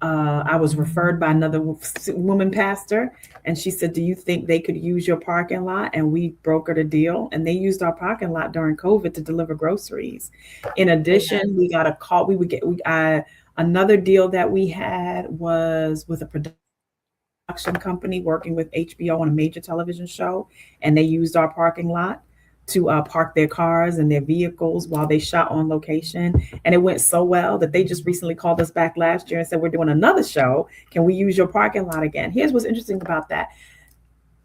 [SPEAKER 4] I was referred by another woman pastor, and she said, "Do you think they could use your parking lot?" And we brokered a deal, and they used our parking lot during COVID to deliver groceries. In addition, we got a call. Another deal that we had was with a production company working with HBO on a major television show, and they used our parking lot to park their cars and their vehicles while they shot on location. And it went so well that they just recently called us back last year and said, "We're doing another show. Can we use your parking lot again?" Here's what's interesting about that.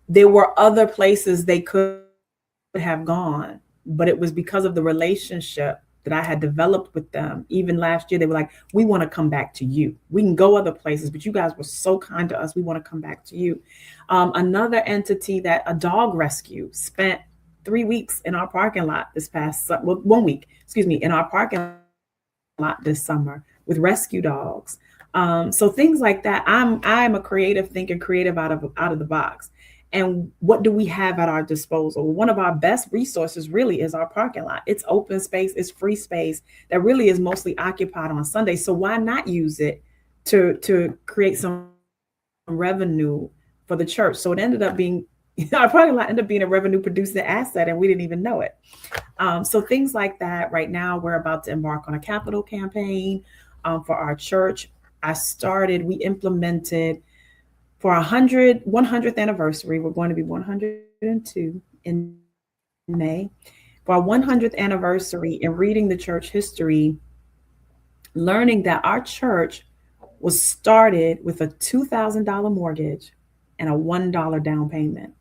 [SPEAKER 4] There were other places they could have gone, but it was because of the relationship that I had developed with them. Even last year, they were like, "We want to come back to you. We can go other places, but you guys were so kind to us. We want to come back to you." Another entity, that a dog rescue, spent 3 weeks in our parking lot this past, 1 week, in our parking lot this summer with rescue dogs. So things like that. I'm a creative thinker, creative out of the box. And what do we have at our disposal? One of our best resources really is our parking lot. It's open space, it's free space that really is mostly occupied on Sunday. So why not use it to create some revenue for the church? So it ended up being, our parking lot ended up being a revenue producing asset, and we didn't even know it. So things like that. Right now, we're about to embark on a capital campaign for our church. We implemented for our 100th anniversary. We're going to be 102 in May. For our 100th anniversary, in reading the church history, learning that our church was started with a $2,000 mortgage and a $1 down payment.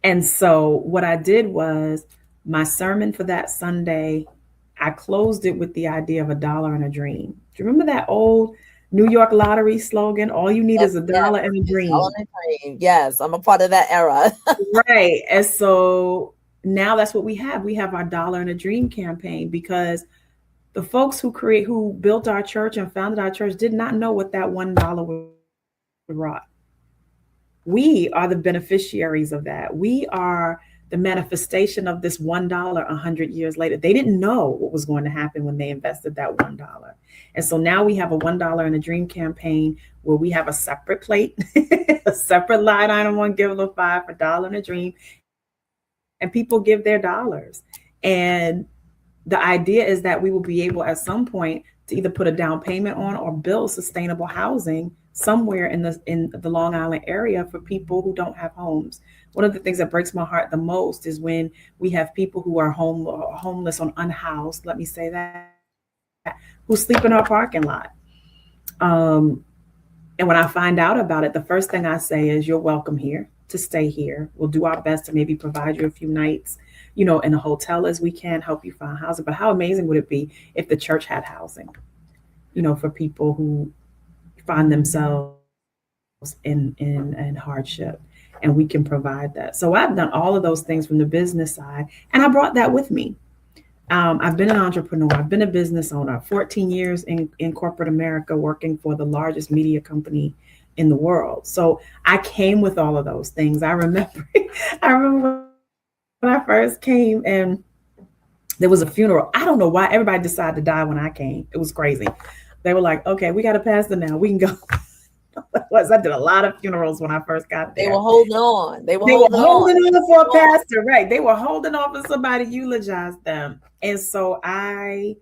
[SPEAKER 4] And so what I did was, my sermon for that Sunday, I closed it with the idea of $1 and a dream. Do you remember that old New York lottery slogan? All you need is $1 and a dream.
[SPEAKER 1] Yes, I'm a part of that era.
[SPEAKER 4] Right. And so now that's what we have. We have our $1 and a dream campaign, because the folks who built our church and founded our church did not know what that $1 would brought. We are the beneficiaries of that. We are the manifestation of this $1 100 years later. They didn't know what was going to happen when they invested that $1. And so now we have a $1 and a dream campaign where we have a separate plate, a separate line item on Give a Five for $1 and a dream. And people give their dollars. And the idea is that we will be able at some point to either put a down payment on or build sustainable housing somewhere in the Long Island area for people who don't have homes. One of the things that breaks my heart the most is when we have people who are homeless or unhoused, let me say that, who sleep in our parking lot. And when I find out about it, the first thing I say is, "You're welcome here to stay here. We'll do our best to maybe provide you a few nights in a hotel as we can help you find housing. But how amazing would it be if the church had housing, for people who find themselves in hardship, and we can provide that. So I've done all of those things from the business side, and I brought that with me. I've been an entrepreneur. I've been a business owner, 14 years in corporate America, working for the largest media company in the world. So I came with all of those things. I remember when I first came and there was a funeral. I don't know why everybody decided to die when I came. It was crazy. They were like, okay, we got a pastor now. We can go. I did a lot of funerals when I first got there.
[SPEAKER 1] They were holding on. They were
[SPEAKER 4] holding on for a pastor, right? They were holding on for somebody to eulogize them. And so I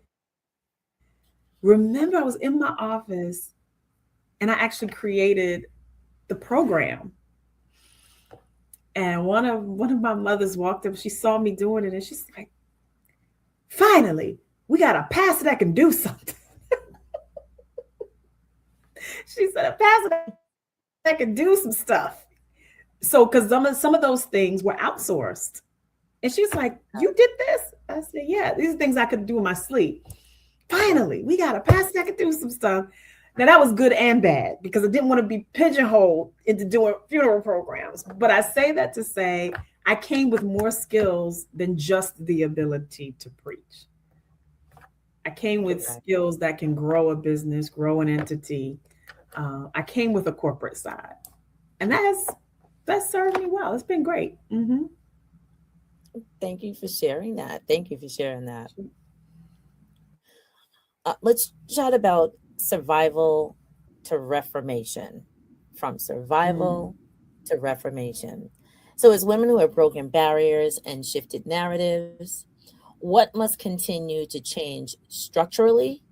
[SPEAKER 4] remember I was in my office and I actually created the program. And one of my mothers walked up, she saw me doing it, and she's like, finally, we got a pastor that can do something. She said, a pastor that can do some stuff. So, because some of those things were outsourced. And she's like, you did this? I said, yeah, these are things I could do in my sleep. Finally, we got a pastor that can do some stuff. Now, that was good and bad, because I didn't want to be pigeonholed into doing funeral programs. But I say that to say I came with more skills than just the ability to preach. I came with skills that can grow a business, grow an entity. I came with a corporate side, and that served me well. It's been great. Mm-hmm.
[SPEAKER 1] Thank you for sharing that. Let's chat about survival to reformation, from survival to reformation. So as women who have broken barriers and shifted narratives, what must continue to change structurally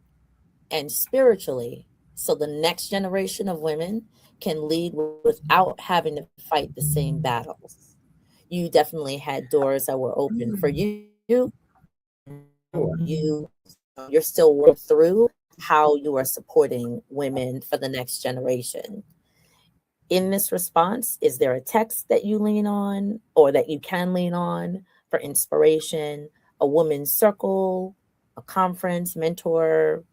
[SPEAKER 1] and spiritually so the next generation of women can lead without having to fight the same battles? You definitely had doors that were open for you. You're still working through how you are supporting women for the next generation. In this response, is there a text that you lean on, or that you can lean on for inspiration, a women's circle, a conference, mentor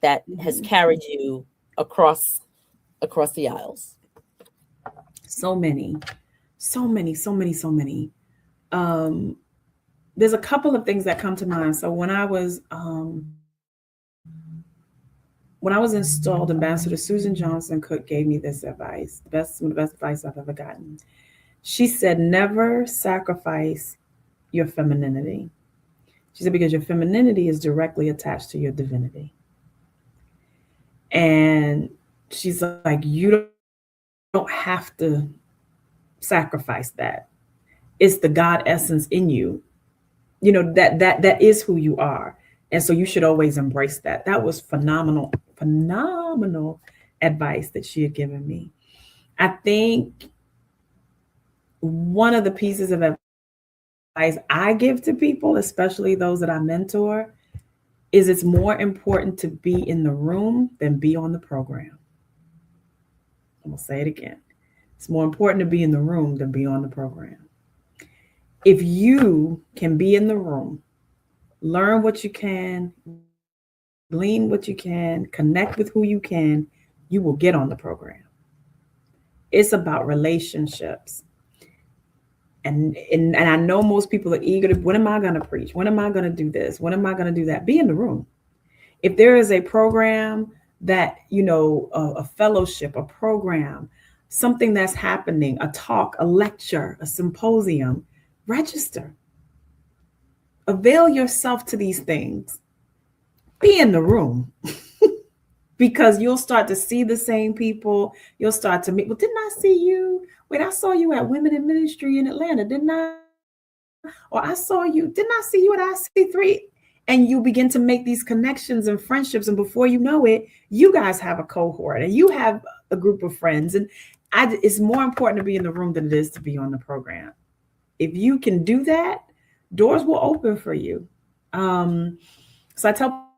[SPEAKER 1] that has carried you across the aisles?
[SPEAKER 4] So many. There's a couple of things that come to mind. So when I was installed ambassador, Susan Johnson Cook gave me this advice, some of the best advice I've ever gotten. She said, never sacrifice your femininity. She said, because your femininity is directly attached to your divinity. And she's like, you don't have to sacrifice that. It's the God essence in you. That is who you are. And so you should always embrace that. That was phenomenal advice that she had given me. I think one of the pieces of advice I give to people, especially those that I mentor, is it's more important to be in the room than be on the program. I'm going to say it again. It's more important to be in the room than be on the program. If you can be in the room, learn what you can, glean what you can, connect with who you can, you will get on the program. It's about relationships. And I know most people are eager to, when am I going to preach? When am I going to do this? When am I going to do that? Be in the room. If there is a program that, a fellowship, a program, something that's happening, a talk, a lecture, a symposium, register. Avail yourself to these things. Be in the room. Because you'll start to see the same people. You'll start to meet. Well, didn't I see you? Wait, I saw you at Women in Ministry in Atlanta, didn't I? Or I saw you. Didn't I see you at IC3? And you begin to make these connections and friendships. And before you know it, you guys have a cohort and you have a group of friends. And it's more important to be in the room than it is to be on the program. If you can do that, doors will open for you. So I tell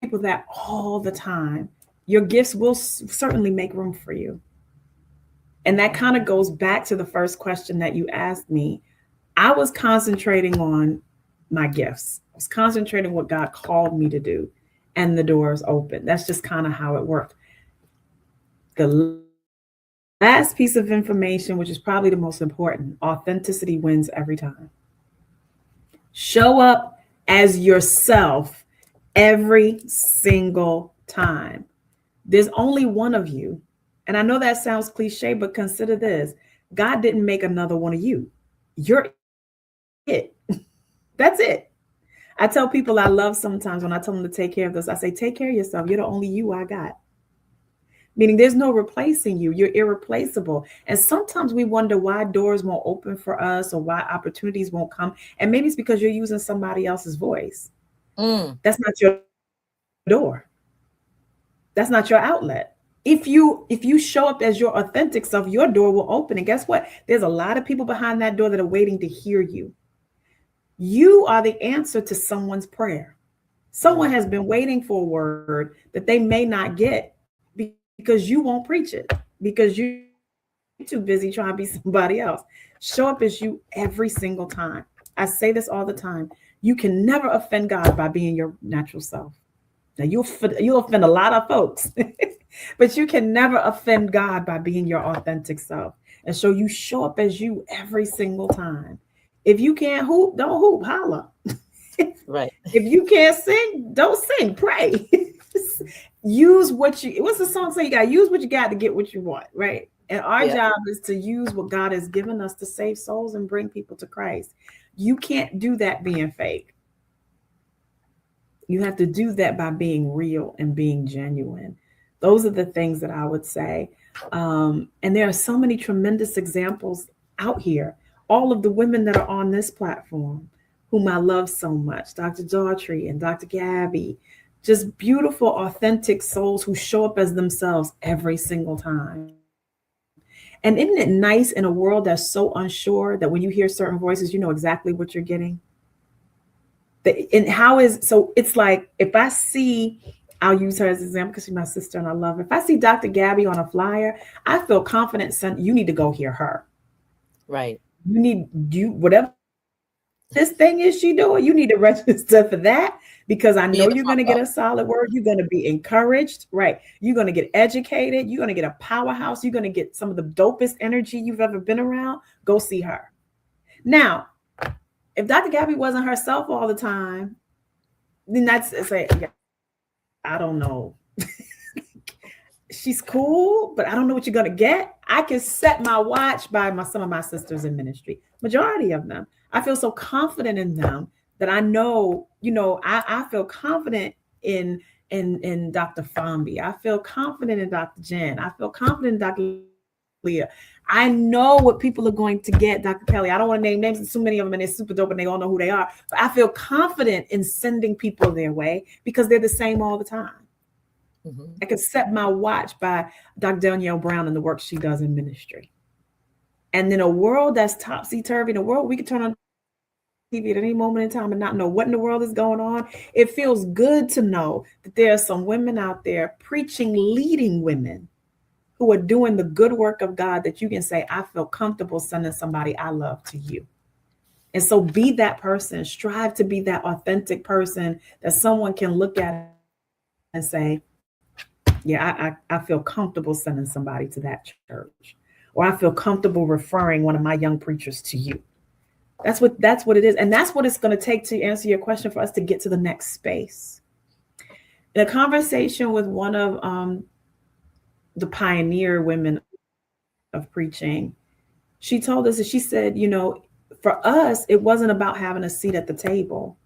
[SPEAKER 4] people that all the time. Your gifts will certainly make room for you. And that kind of goes back to the first question that you asked me. I was concentrating on my gifts. I was concentrating what God called me to do, and the doors open. That's just kind of how it worked. The last piece of information, which is probably the most important, authenticity wins every time. Show up as yourself every single time. There's only one of you. And I know that sounds cliche, but consider this. God didn't make another one of you. You're it. That's it. I tell people I love sometimes when I tell them to take care of this, I say, take care of yourself. You're the only you I got. Meaning there's no replacing you. You're irreplaceable. And sometimes we wonder why doors won't open for us or why opportunities won't come. And maybe it's because you're using somebody else's voice. That's not your door. That's not your outlet. If you show up as your authentic self, your door will open. And guess what? There's a lot of people behind that door that are waiting to hear you. You are the answer to someone's prayer. Someone has been waiting for a word that they may not get because you won't preach it, because you're too busy trying to be somebody else. Show up as you every single time. I say this all the time. You can never offend God by being your natural self. Now you'll offend a lot of folks, but you can never offend God by being your authentic self. And so you show up as you every single time. If you can't hoop, don't hoop, holla.
[SPEAKER 1] Right.
[SPEAKER 4] If you can't sing, don't sing, pray. Use what's the song say? You got to use what you got to get what you want, right? And our job is to use what God has given us to save souls and bring people to Christ. You can't do that being fake. You have to do that by being real and being genuine. Those are the things that I would say. And there are so many tremendous examples out here. All of the women that are on this platform, whom I love so much, Dr. Daughtry and Dr. Gabby, just beautiful, authentic souls who show up as themselves every single time. And isn't it nice in a world that's so unsure that when you hear certain voices, you know exactly what you're getting? So it's like, if I see, I'll use her as an example because she's my sister and I love her. If I see Dr. Gabby on a flyer, I feel confident saying, you need to go hear her.
[SPEAKER 1] Right.
[SPEAKER 4] Whatever this thing is she doing, you need to register for that, because I know you're going to get a solid word. You're going to be encouraged, right? You're going to get educated. You're going to get a powerhouse. You're going to get some of the dopest energy you've ever been around. Go see her. Now, if Dr. Gabby wasn't herself all the time, then that's say, I don't know. She's cool, but I don't know what you're going to get. I can set my watch by some of my sisters in ministry, majority of them. I feel so confident in them that I know, I feel confident in Dr. Fambi. I feel confident in Dr. Jen. I feel confident in Dr. Leah. I know what people are going to get, Dr. Kelly. I don't want to name names. There's so many of them and they're super dope and they all know who they are. But I feel confident in sending people their way because they're the same all the time. Mm-hmm. I can set my watch by Dr. Danielle Brown and the work she does in ministry. And in a world that's topsy-turvy, in a world we can turn on TV at any moment in time and not know what in the world is going on, it feels good to know that there are some women out there preaching, leading women who are doing the good work of God, that you can say, I feel comfortable sending somebody I love to you. And so be that person, strive to be that authentic person that someone can look at and say, yeah, I feel comfortable sending somebody to that church, or I feel comfortable referring one of my young preachers to you. That's what it is. And that's what it's going to take to answer your question for us to get to the next space. In a conversation with one of the pioneer women of preaching, she told us that she said, for us, it wasn't about having a seat at the table.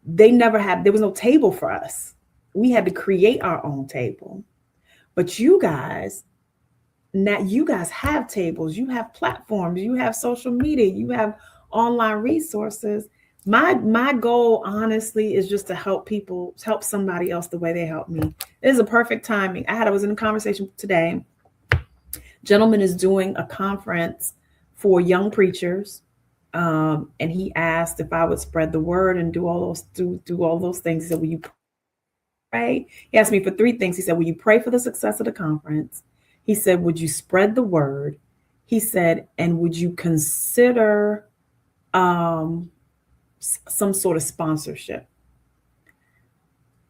[SPEAKER 4] There was no table for us. We had to create our own table. But you guys have tables, you have platforms, you have social media, you have online resources. My goal, honestly, is just to help somebody else the way they help me. It is a perfect timing. I was in a conversation today. Gentleman is doing a conference for young preachers. And he asked if I would spread the word and do all those things. He said, will you pray? He asked me for 3 things. He said, will you pray for the success of the conference? He said, would you spread the word? He said, and would you consider some sort of sponsorship.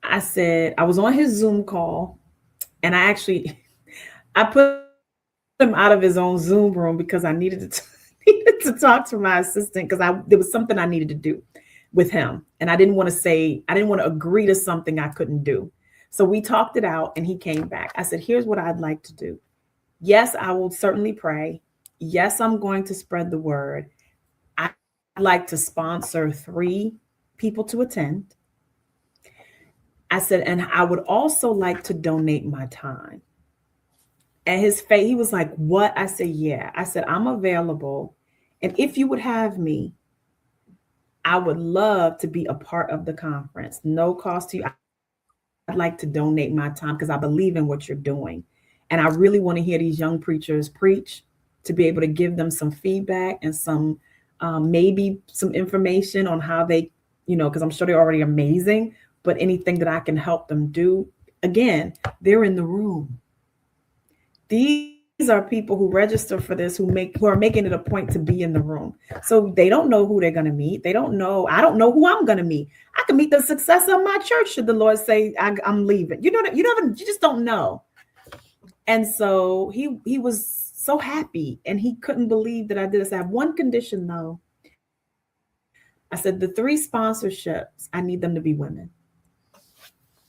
[SPEAKER 4] I said, I was on his Zoom call, and I put him out of his own Zoom room because I needed to talk to my assistant, because there was something I needed to do with him. And I didn't want to agree to something I couldn't do. So we talked it out, and he came back. I said, here's what I'd like to do. Yes, I will certainly pray. Yes, I'm going to spread the word. I'd like to sponsor 3 people to attend. I said, and I would also like to donate my time. And his face, he was like, what? I said, yeah. I said, I'm available. And if you would have me, I would love to be a part of the conference. No cost to you. I'd like to donate my time because I believe in what you're doing. And I really want to hear these young preachers preach, to be able to give them some feedback and some maybe some information on how they, because I'm sure they're already amazing, but anything that I can help them do. Again, they're in the room. These are people who register for this, who are making it a point to be in the room. So they don't know who they're going to meet. They don't know. I don't know who I'm going to meet. I can meet the successor of my church should the Lord say I'm leaving. You just don't know. And so he was so happy, and he couldn't believe that I did this. I have one condition though. I said, the 3 sponsorships, I need them to be women.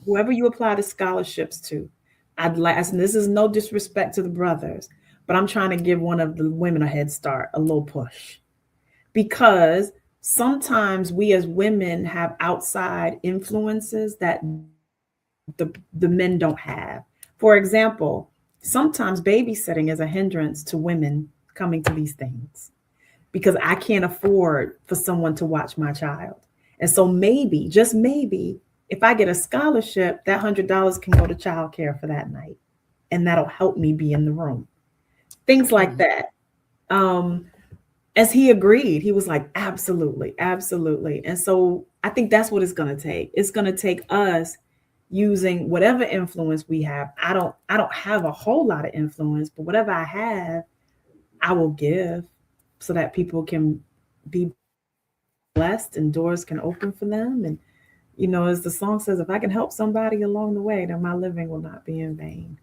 [SPEAKER 4] Whoever you apply the scholarships to, I'd like, and this is no disrespect to the brothers, but I'm trying to give one of the women a head start, a little push. Because sometimes we as women have outside influences that the men don't have. For example, sometimes babysitting is a hindrance to women coming to these things, because I can't afford for someone to watch my child. And so maybe, just maybe, if I get a scholarship, that $100 can go to childcare for that night. And that'll help me be in the room. Things like that. As he agreed, he was like, absolutely, absolutely. And so I think that's what it's going to take. It's going to take us using whatever influence we have. I don't have a whole lot of influence, but whatever I have, I will give so that people can be blessed and doors can open for them. And, as the song says, if I can help somebody along the way, then my living will not be in vain.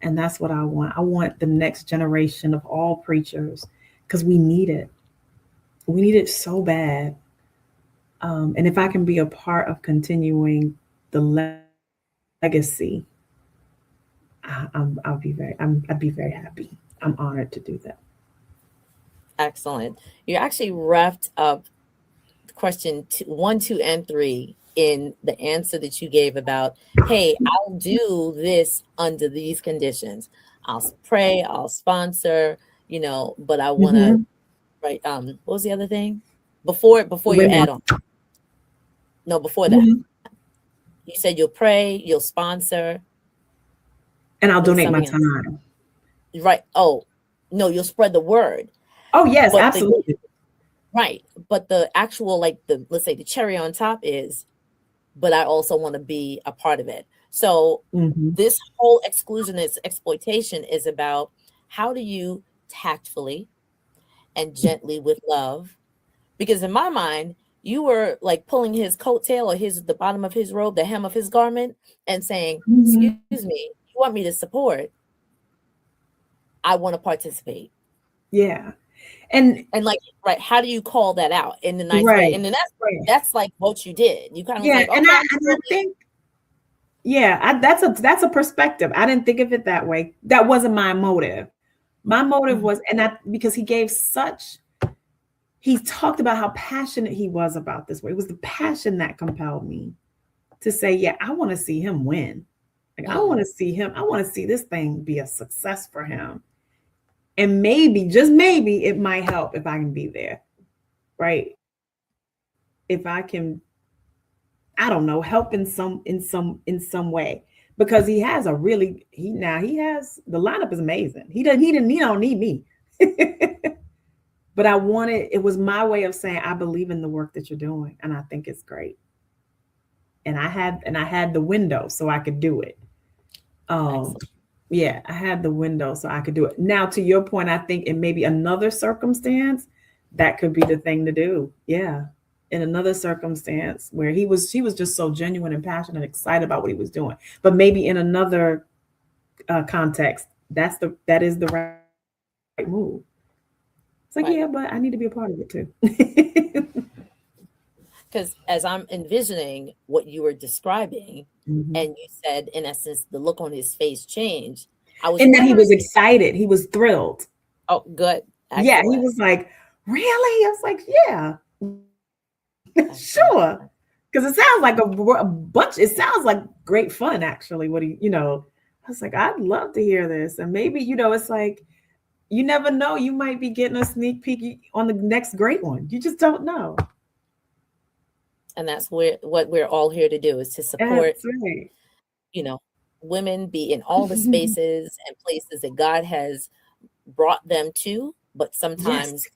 [SPEAKER 4] And that's what I want. I want the next generation of all preachers, because we need it. We need it so bad. And if I can be a part of continuing the legacy, I'd be very happy. I'm honored to do that.
[SPEAKER 1] Excellent. You actually wrapped up question 1, 2, and 3 in the answer that you gave about, hey, I'll do this under these conditions. I'll pray, I'll sponsor, but I want to write, what was the other thing? Before you add on. No, before that. You said you'll pray, you'll sponsor.
[SPEAKER 4] And I'll donate my time.
[SPEAKER 1] Right. Oh, no, you'll spread the word.
[SPEAKER 4] Oh, yes, absolutely.
[SPEAKER 1] Right. But the actual, let's say the cherry on top is, but I also want to be a part of it. So this whole Exclusion Is Exploitation is about, how do you tactfully and gently with love? Because in my mind, you were like pulling his coattail or the bottom of his robe, the hem of his garment, and saying, excuse me, you want me to support? I want to participate.
[SPEAKER 4] Yeah. And
[SPEAKER 1] right, how do you call that out in the nice way? And then that's like what you did. You kind of like, okay, and I think,
[SPEAKER 4] that's a perspective. I didn't think of it that way. That wasn't my motive. My motive was, because he talked about how passionate he was about this. It was the passion that compelled me to say, yeah, I want to see him win. I want to see this thing be a success for him. And maybe, just maybe, it might help if I can be there, right? If I can, I don't know, help in some way, because he has the lineup is amazing. He don't need me. But it was my way of saying, I believe in the work that you're doing, and I think it's great. And I had the window so I could do it. Yeah, I had the window so I could do it. Now, to your point, I think it may be another circumstance that could be the thing to do. Yeah. In another circumstance where she was just so genuine and passionate and excited about what he was doing. But maybe in another context, that is the right move. It's like, yeah, but I need to be a part of it too.
[SPEAKER 1] Because as I'm envisioning what you were describing, and you said, in essence, the look on his face changed.
[SPEAKER 4] And that he was excited. He was thrilled.
[SPEAKER 1] Oh, good. Excellent.
[SPEAKER 4] Yeah, he was like, really? I was like, yeah, sure. Because it sounds like a bunch. It sounds like great fun, actually. I was like, I'd love to hear this. And maybe, it's like, you never know. You might be getting a sneak peek on the next great one. You just don't know.
[SPEAKER 1] And that's what we're all here to do, is to support, women, be in all the spaces and places that God has brought them to. But sometimes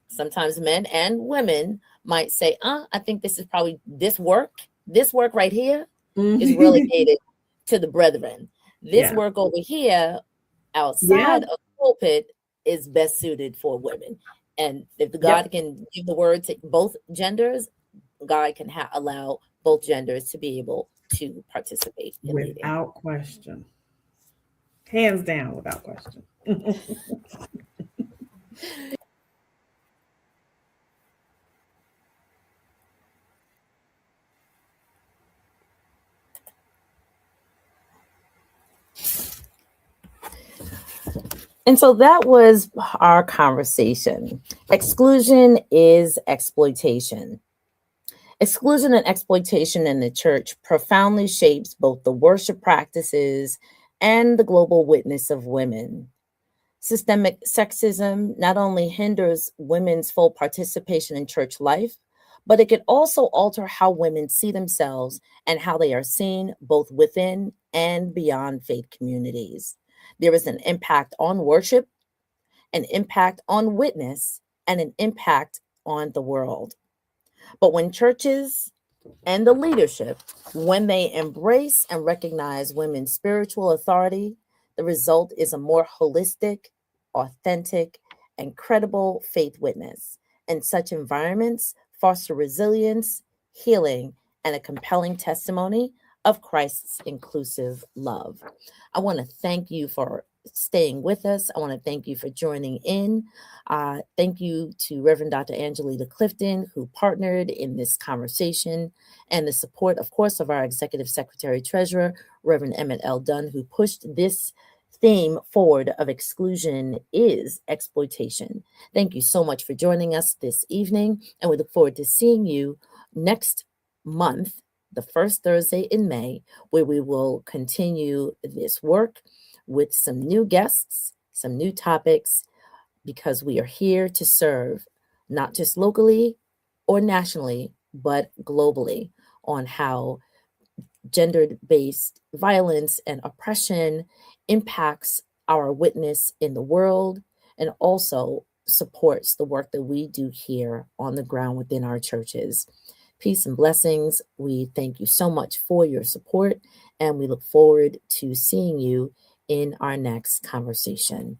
[SPEAKER 1] sometimes men and women might say, I think this is probably this work right here is relegated to the brethren. This work over here outside of the pulpit is best suited for women. And if God can give the word to both genders, God can allow both genders to be able to participate in
[SPEAKER 4] without question. Hands down, without question.
[SPEAKER 1] And so that was our conversation. Exclusion is exploitation. Exclusion and exploitation in the church profoundly shapes both the worship practices and the global witness of women. Systemic sexism not only hinders women's full participation in church life, but it can also alter how women see themselves and how they are seen both within and beyond faith communities. There is an impact on worship, an impact on witness, and an impact on the world. But when churches and the leadership, when they embrace and recognize women's spiritual authority, the result is a more holistic, authentic, and credible faith witness. And such environments foster resilience, healing, and a compelling testimony of Christ's inclusive love. I want to thank you for staying with us. I want to thank you for joining in. Thank you to Reverend Dr. Angelita Clifton, who partnered in this conversation, and the support, of course, of our Executive Secretary Treasurer, Reverend Emmett L. Dunn, who pushed this theme forward of exclusion is exploitation. Thank you so much for joining us this evening, and we look forward to seeing you next month, the first Thursday in May, where we will continue this work with some new guests, some new topics, because we are here to serve, not just locally or nationally, but globally, on how gender-based violence and oppression impacts our witness in the world, and also supports the work that we do here on the ground within our churches. Peace and blessings. We thank you so much for your support, and we look forward to seeing you in our next conversation.